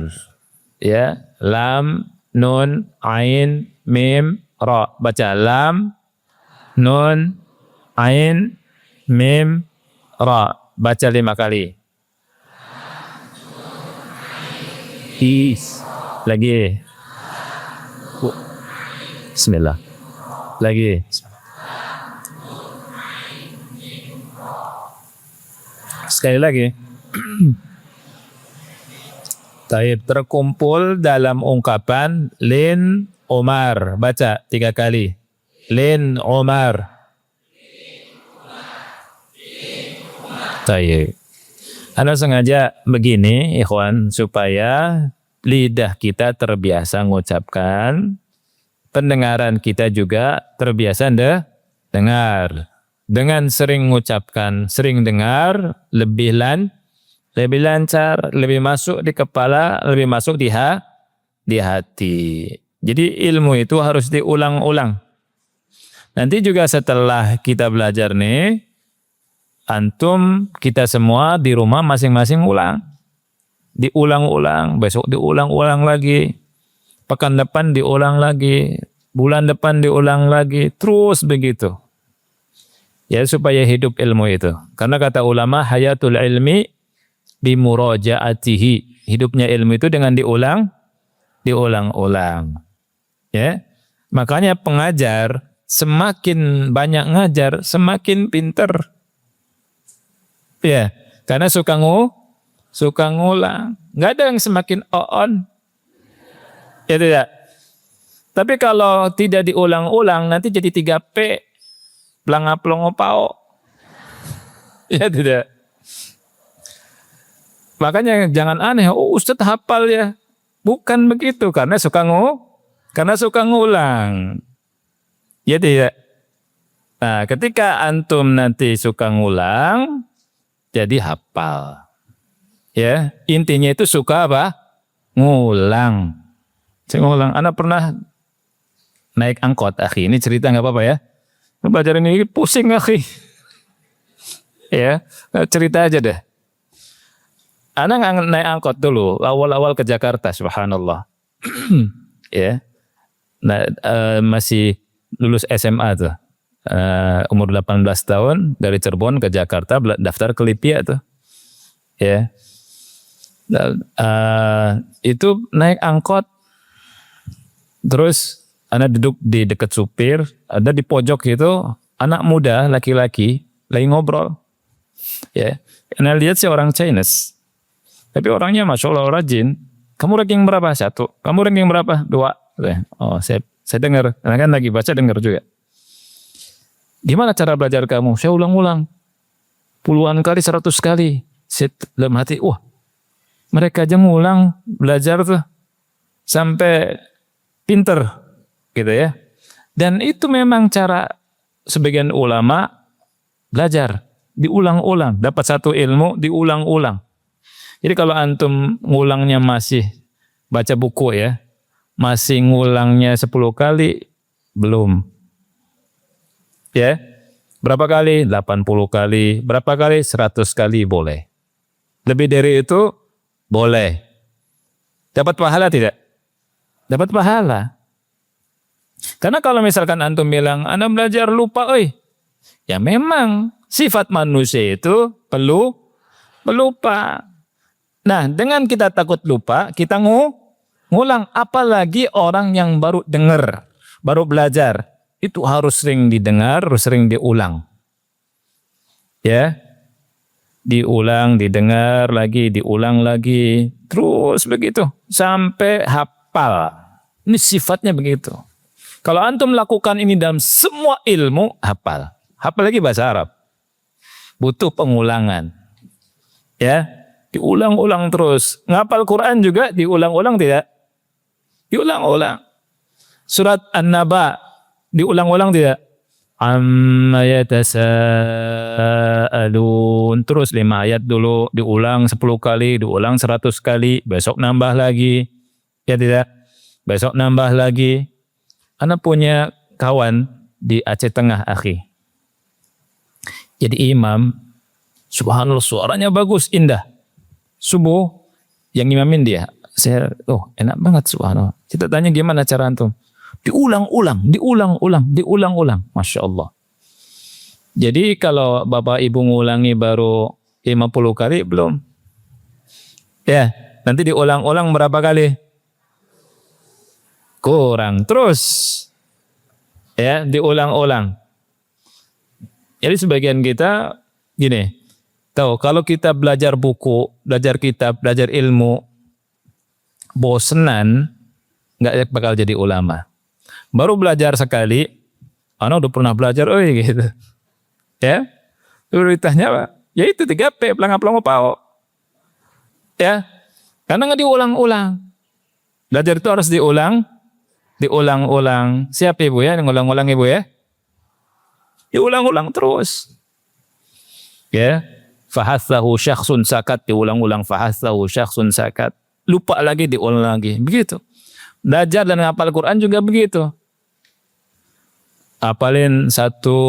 ya, lam, nun, ain, mim, ra. Baca lam, nun, ain, mim, ra. Baca 5 kali. Lagi. Bismillah. Lagi. Sekali lagi. Taib, terkumpul dalam ungkapan lin Umar. Baca 3 kali. Lin Umar. Taib. Anda sengaja begini, ikhwan, supaya lidah kita terbiasa mengucapkan, pendengaran kita juga terbiasa dengar. Dengan sering mengucapkan, sering dengar, lebih lancar, lebih masuk di kepala, lebih masuk di hati. Jadi ilmu itu harus diulang-ulang. Nanti juga setelah kita belajar nih, antum, kita semua di rumah masing-masing ulang. Diulang-ulang, besok diulang-ulang lagi. Pekan depan diulang lagi, bulan depan diulang lagi, terus begitu. Ya, supaya hidup ilmu itu. Karena kata ulama, hayatul ilmi bimurajaatihi. Hidupnya ilmu itu dengan diulang-ulang. Ya. Makanya pengajar semakin banyak ngajar, semakin pinter. Ya, karena suka ngulang. Enggak ada yang semakin on. Ya tidak. Tapi kalau tidak diulang-ulang nanti jadi 3P. Pelanga pelongo pao. Ya tidak. Makanya jangan aneh, oh Ustadz hafal ya. Bukan begitu, karena suka ngulang. Ya tidak. Nah, ketika antum nanti suka ngulang, jadi hafal. Ya, intinya itu suka apa? Ngulang. Saya ngulang. Anak pernah naik angkot, akhi. Ini cerita nggak apa-apa ya. Pelajaran ini pusing, akhi. Ya, cerita aja deh. Anak naik angkot dulu, awal-awal ke Jakarta, subhanallah. Ya, nah, masih lulus SMA tuh, umur 18 tahun, dari Cirebon ke Jakarta, daftar ke Lipia tuh. Ya, itu naik angkot, terus anak duduk di dekat supir, ada di pojok itu anak muda laki-laki lagi ngobrol. Ya, anak lihat sih orang Chinese, tapi orangnya masya Allah rajin. Kamu ranking berapa? 1. Kamu ranking berapa? 2. Oh, saya Saya dengar, kan lagi baca dengar juga. Gimana cara belajar kamu? Saya ulang-ulang. Puluhan kali, 100 kali. Saya dalam hati, wah, mereka aja ngulang belajar tuh sampai pinter gitu ya. Dan itu memang cara sebagian ulama belajar, diulang-ulang, dapat satu ilmu diulang-ulang. Jadi kalau antum ngulangnya masih baca buku ya, masih ngulangnya 10 kali, belum. Ya, berapa kali? 80 kali. Berapa kali? 100 kali boleh. Lebih dari itu boleh. Dapat pahala tidak? Dapat pahala. Karena kalau misalkan antum bilang, Anda belajar lupa, ya memang sifat manusia itu perlu melupa. Nah, dengan kita takut lupa, kita ngulang. Apalagi orang yang baru dengar, baru belajar. Itu harus sering didengar, harus sering diulang. Ya, diulang, didengar lagi, diulang lagi. Terus begitu, sampai hafal. Ini sifatnya begitu. Kalau antum lakukan ini dalam semua ilmu, hafal. Hafal lagi bahasa Arab. Butuh pengulangan. Ya, diulang-ulang terus. Ngapal Quran juga diulang-ulang tidak? Diulang-ulang. Surat An-Naba diulang-ulang tidak? Amma yatasaalun. Terus 5 ayat dulu diulang 10 kali, diulang 100 kali, besok nambah lagi. Ya tidak? Besok nambah lagi. Ana punya kawan di Aceh Tengah, akhi. Jadi imam, subhanallah suaranya bagus, indah. Subuh yang imamin dia. Saya, enak banget subhanallah. Kita tanya gimana cara antum? Diulang-ulang. Masya Allah. Jadi kalau bapak ibu ngulangi baru 50 kali, belum. Ya, nanti diulang-ulang berapa kali? Kurang. Terus. Ya, diulang-ulang. Jadi sebagian kita, gini, tahu kalau kita belajar buku, belajar kitab, belajar ilmu, bosenan, nggak bakal jadi ulama. Baru belajar sekali, ana udah pernah belajar, gitu. Ya, prioritasnya apa? Ya itu 3P, pelangap-pelangap pao. Ya, karena nggak diulang-ulang. Belajar itu harus diulang-ulang. Siap ibu ya, ngulang-ulang ibu ya. Diulang-ulang terus. Ya, fahassahu syakhsun sakat, diulang-ulang, fahassahu syakhsun sakat. Lupa lagi, diulang lagi. Begitu. Belajar dan hafal Quran juga begitu. Hafalin satu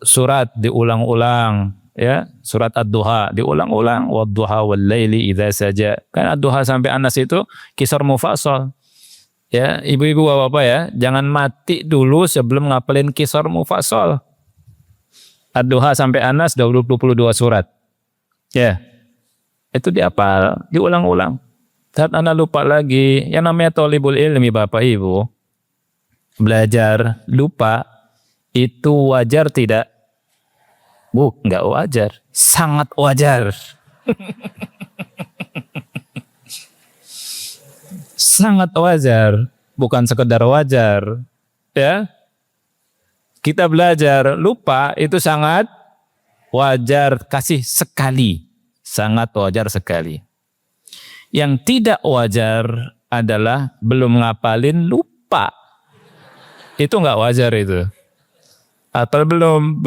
surat diulang-ulang, ya. Surat Ad-Duha diulang-ulang, wad-duha wal laili idza saja. Kan Ad-Duha sampai An-Nas itu kisar mufassal. Ya, ibu-ibu bapak-bapak ya, jangan mati dulu sebelum ngapalin kisar mufassal. Ad-Duha sampai An-Nas 22 surat. Ya. Itu dihafal, diulang-ulang. Saat Anda lupa lagi, yang namanya thalibul ilmi Bapak Ibu, belajar lupa, itu wajar tidak? Enggak wajar. Sangat wajar. Sangat wajar. Bukan sekedar wajar. Ya. Kita belajar lupa itu sangat wajar. Kasih sekali. Sangat wajar sekali. Yang tidak wajar adalah belum ngapalin lupa. Itu nggak wajar itu. Atau belum,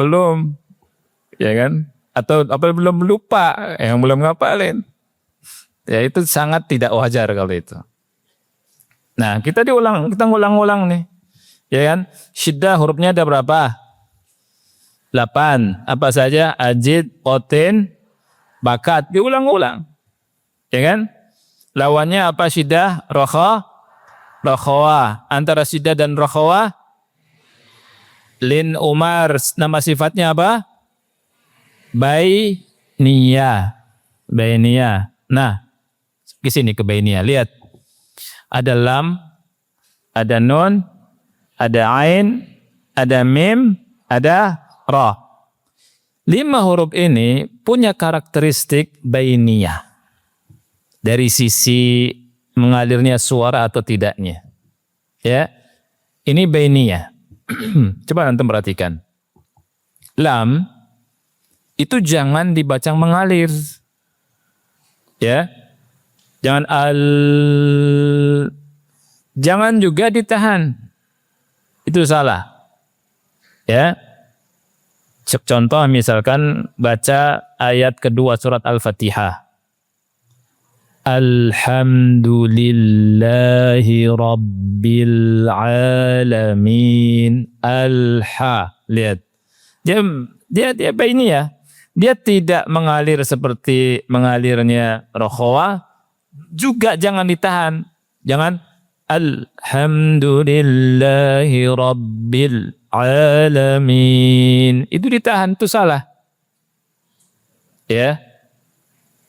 ya kan? Atau apa belum lupa, yang belum ngapalin. Ya itu sangat tidak wajar kalau itu. Nah kita ngulang-ulang nih, ya kan? Syiddah hurufnya ada berapa? 8. Apa saja? Ajid, qotin, bakat. Diulang-ulang, ya kan? Lawannya apa syiddah? Rokhawah. Antara syiddah dan rokhawah, Lin Umar, nama sifatnya apa? Bainiyah. Nah, ke sini ke bainiyah. Lihat. Ada lam, ada nun, ada ain, ada mim, ada ra. 5 huruf ini punya karakteristik bainiyah. Dari sisi mengalirnya suara atau tidaknya. Ya. Ini bainiyah. Coba antum perhatikan. Lam itu jangan dibaca mengalir. Ya. Jangan jangan juga ditahan. Itu salah. Ya. Contoh misalkan baca ayat kedua surat Al-Fatihah. Alhamdulillahi Rabbil Alamin. Lihat. Dia ini ya. Dia tidak mengalir seperti mengalirnya rokhawah. Juga jangan ditahan. Jangan. Alhamdulillahi Rabbil Alamin. Itu ditahan, itu salah. Ya.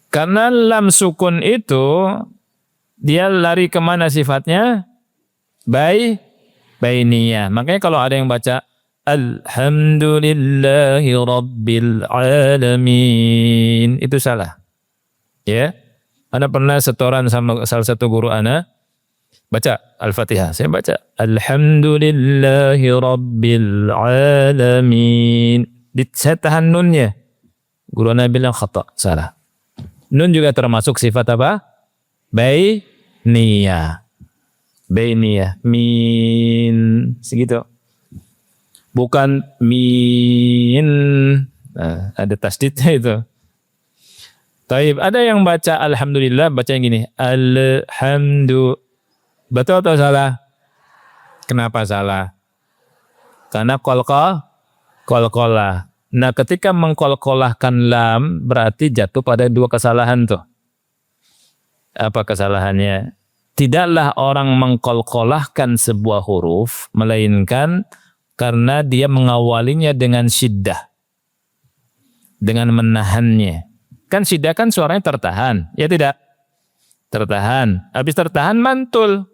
Karena lam sukun itu dia lari kemana sifatnya? Bainiyah. Makanya kalau ada yang baca Alhamdulillahi Rabbil Alamin, itu salah. Ya. Ana pernah setoran sama salah satu guru ana baca Al-Fatihah. Saya baca Alhamdulillahi Rabbil Alamin. Saya tahan nunnya. Guru ana bilang khata, salah. Nun juga termasuk sifat apa? Bainiyah. Min. Segitu. Bukan min. Nah, ada tasdidnya itu. Taib. Ada yang baca Alhamdulillah, baca yang gini. Betul atau salah? Kenapa salah? Karena qalqalah. Nah, ketika mengkolkolahkan lam berarti jatuh pada dua kesalahan tuh. Apa kesalahannya? Tidaklah orang mengkolkolahkan sebuah huruf melainkan karena dia mengawalinya dengan syiddah. Dengan menahannya. Kan syiddah kan suaranya tertahan, ya tidak? Tertahan. Habis tertahan mantul.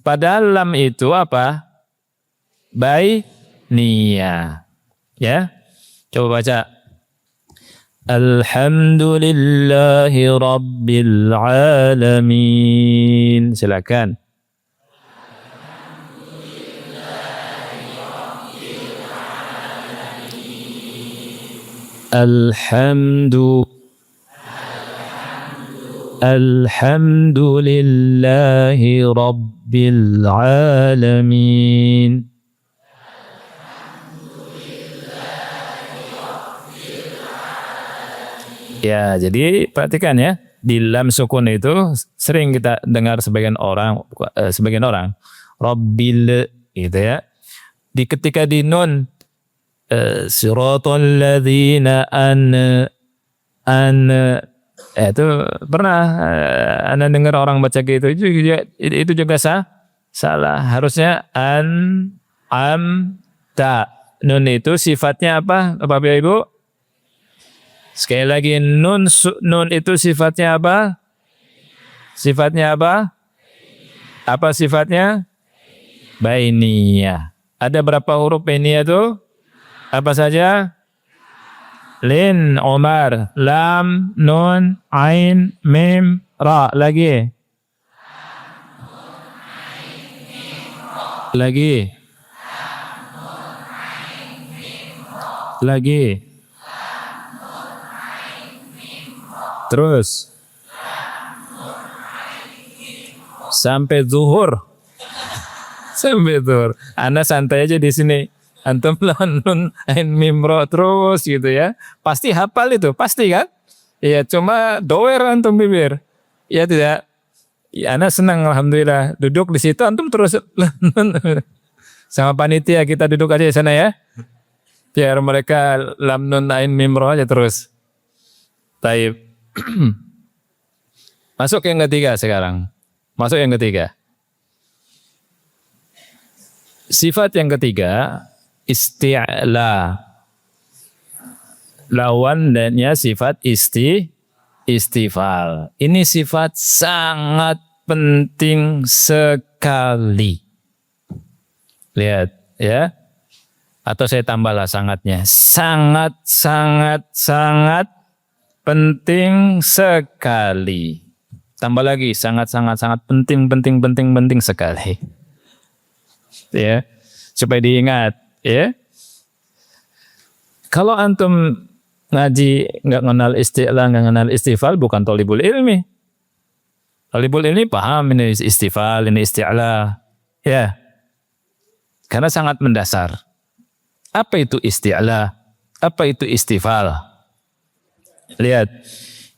Padahal lam itu apa? Bainiyah. Ya. Coba baca. Alhamdulillahi Rabbil Alamin. Silakan. Alhamdulillahi Rabbil Alamin. Ya, jadi perhatikan ya, di lam sukun itu sering kita dengar sebagian orang Rabbil gitu ya. Ketika di nun siratal ladzina itu pernah Anda dengar orang baca gitu itu juga salah. Harusnya ta. Nun itu sifatnya apa Bapak Ibu? Sekali lagi nun itu sifatnya apa? Sifatnya apa? Apa sifatnya? Bainiyah. Ada berapa huruf bainiyah itu? Apa saja? Lin, Omar, lam, nun, ain, mim, ra. Lagi. Lagi. Terus sampai zuhur. Anda santai aja di sini. Antum nun ain mim ra terus gitu ya. Pasti hafal itu, pasti kan? Ya cuma doer antum bibir. Ya tidak. Ya, Anda senang alhamdulillah. Duduk di situ antum terus sama panitia kita duduk aja di sana ya. Biar mereka lam nun ain mim ra aja terus. Taib. Masuk yang ketiga sekarang. Sifat yang ketiga isti'la. Lawannya sifat istifal. Ini sifat sangat penting sekali. Lihat ya. Atau saya tambahlah sangatnya. Sangat penting sekali. Tambah lagi sangat penting sekali. ya, supaya diingat, ya. Kalau antum ngaji nggak kenal isti'la, nggak kenal istifal, bukan thalibul ilmi. Thalibul ilmi paham ini istifal, ini isti'la, ya. Karena sangat mendasar. Apa itu isti'la? Apa itu istifal? Lihat,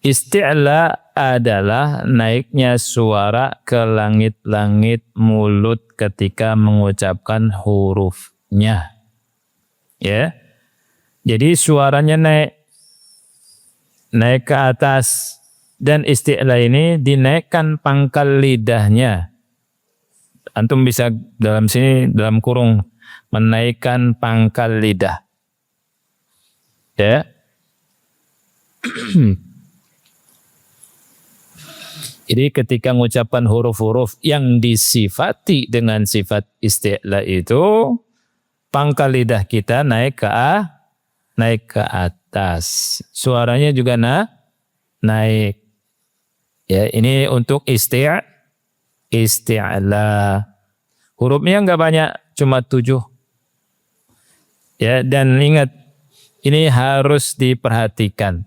isti'la adalah naiknya suara ke langit-langit mulut ketika mengucapkan hurufnya. Ya. Jadi suaranya naik ke atas, dan isti'la ini dinaikkan pangkal lidahnya. Antum bisa dalam sini, dalam kurung, menaikkan pangkal lidah. Ya. Jadi ketika mengucapkan huruf-huruf yang disifati dengan sifat isti'la itu, pangkal lidah kita naik ke atas. Suaranya juga naik. Ya, ini untuk isti'la. Hurufnya enggak banyak, cuma 7. Ya, dan ingat, ini harus diperhatikan.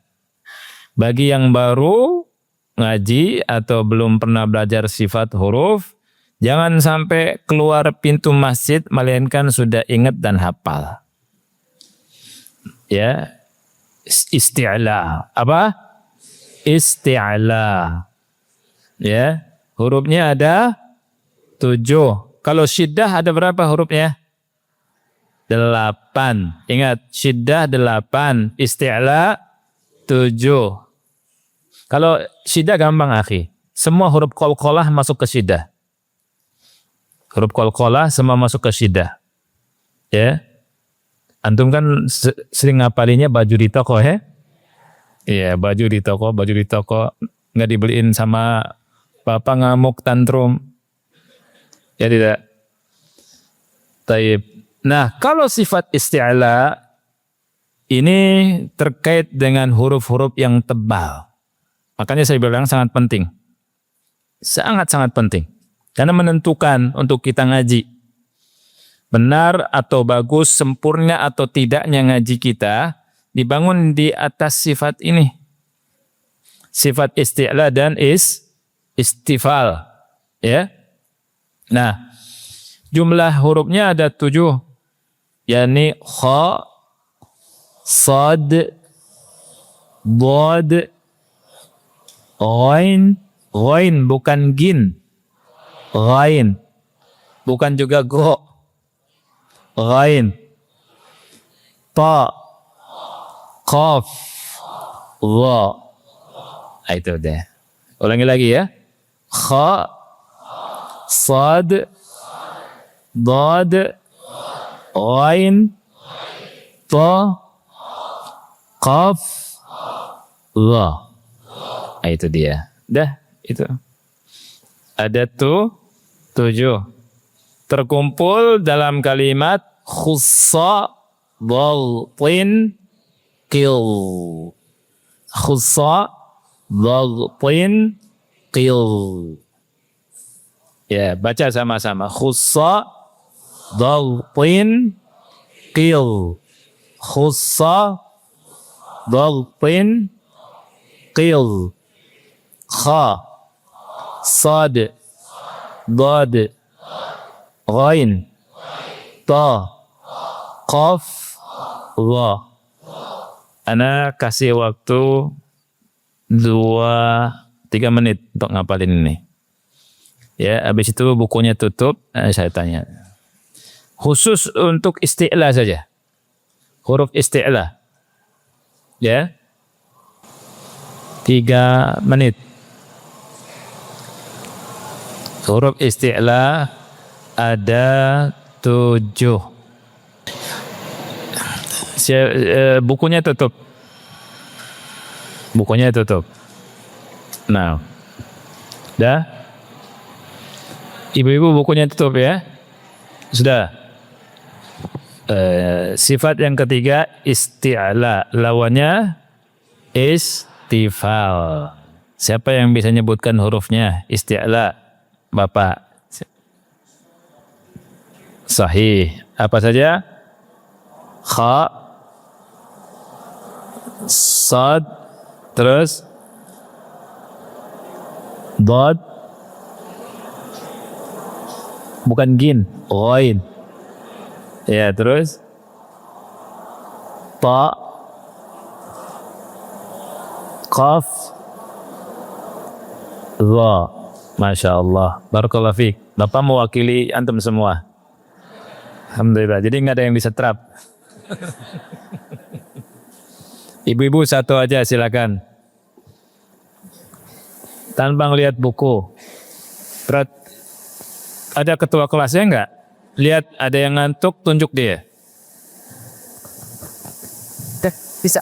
Bagi yang baru ngaji atau belum pernah belajar sifat huruf, jangan sampai keluar pintu masjid melainkan sudah ingat dan hafal. Ya, isti'la. Apa? Isti'la. Ya, hurufnya ada 7. Kalau syiddah ada berapa hurufnya? 8. Ingat, syiddah 8, isti'la 7. Kalau syiddah gampang, akhi. Semua huruf qalqalah masuk ke syiddah. Huruf qalqalah semua masuk ke syiddah. Ya. Antum kan sering ngapalinya baju di toko, ya? Iya, baju di toko nggak dibeliin sama bapak, ngamuk tantrum. Ya tidak. Taib. Nah, kalau sifat isti'la ini terkait dengan huruf-huruf yang tebal. Makanya saya bilang sangat penting. Sangat-sangat penting. Karena menentukan untuk kita ngaji. Benar atau bagus, sempurna atau tidaknya ngaji kita dibangun di atas sifat ini. Sifat isti'la dan istifal. Ya. Nah, jumlah hurufnya ada 7. yakni kha, sad, dad, ghain, ghain bukan gin, ghain bukan juga go, ghain, ta, qaf, dha. Itu deh. Ulangi lagi ya. Kha, sad, dad, ghain, ta, qaf, dha. Itu dia. Dah, itu. Ada 7. Terkumpul dalam kalimat khussa dhaltin qil. Khussa dhaltin qil. Ya, baca sama-sama. Khussa dhaltin qil. Khussa dhaltin qil. Kha, sad, dad, ghain, ta, qaf, dha. Ana kasih waktu 2-3 menit untuk ngapalin ini. Ya, habis itu bukunya tutup, saya tanya. Khusus untuk isti'la saja. Huruf isti'la. Ya. 3 menit. Huruf isti'la ada 7. Bukunya tutup. Bukunya tutup. Nah. Dah? Ibu-ibu bukunya tutup ya? Sudah. Sifat yang ketiga isti'la. Lawannya istifal. Siapa yang bisa nyebutkan hurufnya? Isti'la. Bapak. Sahih. Apa saja? Kha, sad, terus dad, bukan gin, ghain. Ya, terus ta, qaf, dha. Masya Allah. Barakallahu fiik. Bapak mewakili antum semua. Alhamdulillah. Jadi nggak ada yang bisa terap. Ibu-ibu satu aja silakan. Tanpa ngelihat buku. Berat. Ada ketua kelasnya enggak? Lihat ada yang ngantuk, tunjuk dia. Udah, bisa.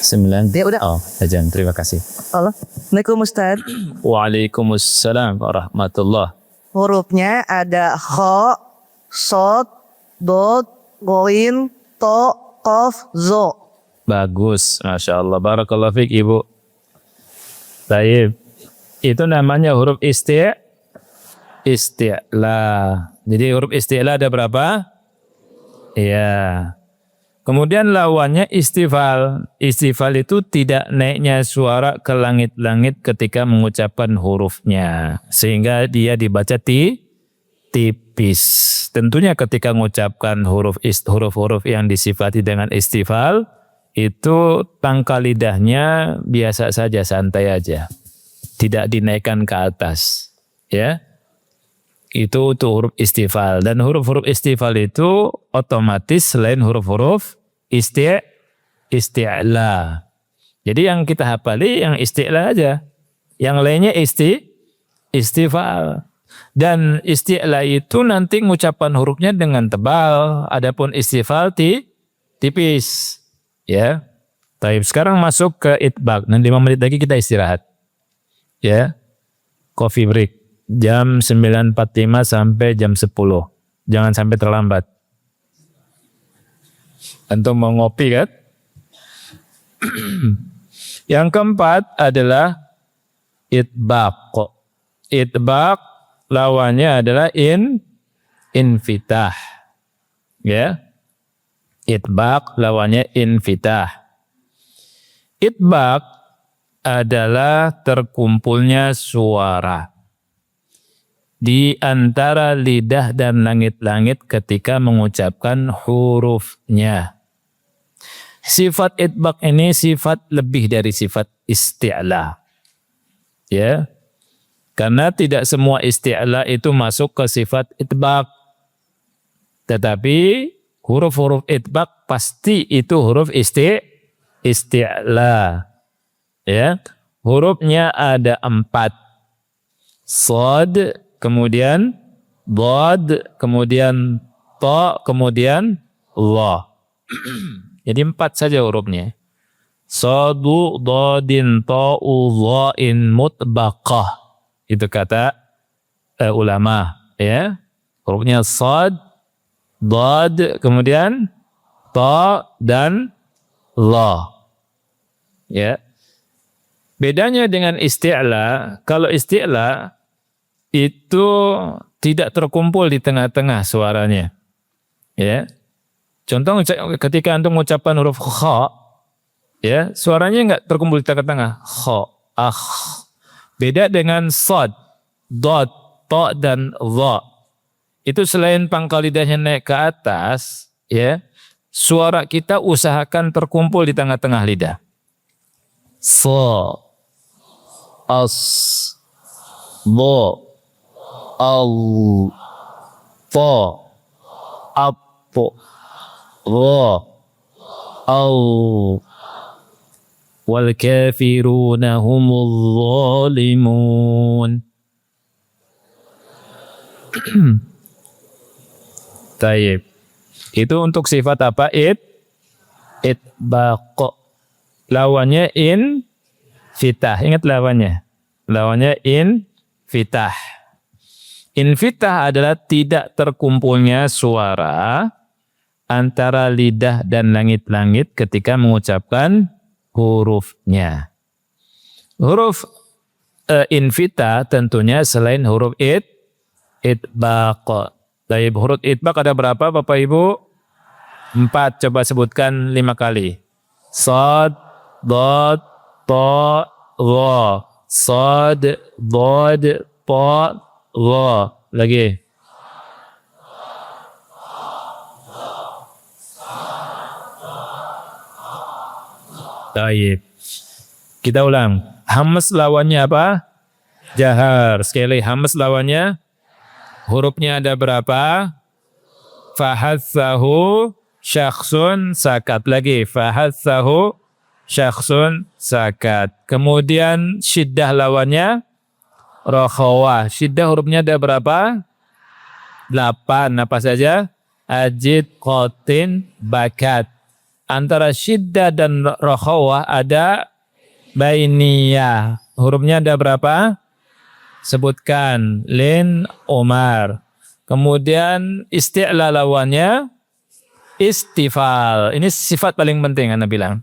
9. Ya udah. Oh, ajan. Terima kasih. Assalamualaikum Ustaz. Waalaikumsalam warahmatullah. Hurufnya ada kha, sod, dod, ghain, to, qaf, zo. Bagus, Masya Allah. Barakallahu fiik Ibu. Baik. Itu namanya huruf isti'la. Jadi huruf isti'la ada berapa? Iya. Kemudian lawannya istifal. Istifal itu tidak naiknya suara ke langit-langit ketika mengucapkan hurufnya. Sehingga dia dibaca tipis. Tentunya ketika mengucapkan huruf-huruf yang disifati dengan istifal, itu pangkal lidahnya biasa saja, santai aja. Tidak dinaikkan ke atas. Ya. Itu huruf istifal. Dan huruf-huruf istifal itu otomatis selain huruf-huruf isti'la. Jadi yang kita hafali yang isti'la aja. Yang lainnya istifal. Dan isti'la itu nanti mengucapkan hurufnya dengan tebal. Adapun istifal tipis. Ya. Baik, sekarang masuk ke itbaq. Nanti 5 menit lagi kita istirahat. Ya. Coffee break. Jam 9.45 sampai jam 10. Jangan sampai terlambat. Antum mau ngopi kan? Yang keempat adalah itbaq. Itbaq lawannya adalah infitah. Ya. Itbaq lawannya infitah. Itbaq adalah terkumpulnya suara di antara lidah dan langit-langit ketika mengucapkan hurufnya. Sifat itbaq ini sifat lebih dari sifat isti'la. Ya. Karena tidak semua isti'la itu masuk ke sifat itbaq. Tetapi huruf-huruf itbaq pasti itu huruf isti'la. Ya. Hurufnya ada 4. Shad, kemudian dad, kemudian ta, kemudian la. Jadi 4 saja hurufnya. Sadu, dadin, ta'u, dha'in, mutbaqah. Itu kata ulama. Ya. Hurufnya sad, dad, kemudian ta dan la. Ya. Bedanya dengan isti'la, kalau isti'la itu tidak terkumpul di tengah-tengah suaranya. Ya. Contoh ketika antum mengucapkan huruf kha, ya, suaranya enggak terkumpul di tengah-tengah. Kha, Beda dengan sad, dad, ta dan dha. Itu selain pangkal lidahnya naik ke atas, ya, suara kita usahakan terkumpul di tengah-tengah lidah. Sa, as, dha, al, ta, ap, dha, al, wal kafiruna humul zalimun. Taib. Itu untuk sifat apa? Itbaq. Lawannya infitah. Ingat lawannya. Lawannya infitah. Infitah adalah tidak terkumpulnya suara antara lidah dan langit-langit ketika mengucapkan hurufnya. Huruf infitah tentunya selain huruf itbaq. Baik, huruf itbaq ada berapa Bapak Ibu? 4. Coba sebutkan 5 kali. Sad, dad, ta, ra. Sad, dad, ta, ra. Lagi. Baik. Kita ulang. Hamz lawannya apa? Jahar. Sekali hamz lawannya. Hurufnya ada berapa? Fahathahu syakhsun sakat. Lagi. Fahathahu syakhsun sakat. Kemudian syiddah lawannya. Rokhawah. Syiddah hurufnya ada berapa? 8. Apa saja? Ajid, qatin, bakat. Antara syiddah dan rokhawah ada bainiyah. Hurufnya ada berapa? Sebutkan. Lin, Umar. Kemudian isti'la lawannya istifal. Ini sifat paling penting Anda bilang.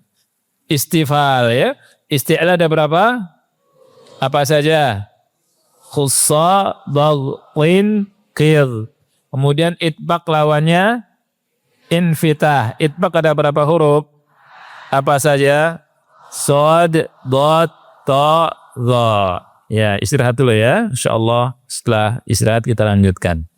Istifal ya. Isti'la ada berapa? Apa saja? Khussa, baghin, qir. Kemudian itbaq lawannya infitah. Itbaq ada berapa huruf? Apa saja? Sod, dot, ta, dha. Ya, istirahat dulu ya. Insyaallah setelah istirahat kita lanjutkan.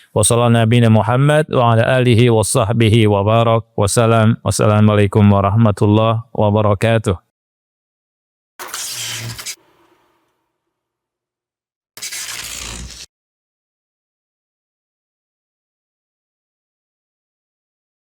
Wassallallahu nabiyana Muhammad wa ala alihi wa sahbihi wa barak. Wassalamualaikum warahmatullahi wabarakatuh.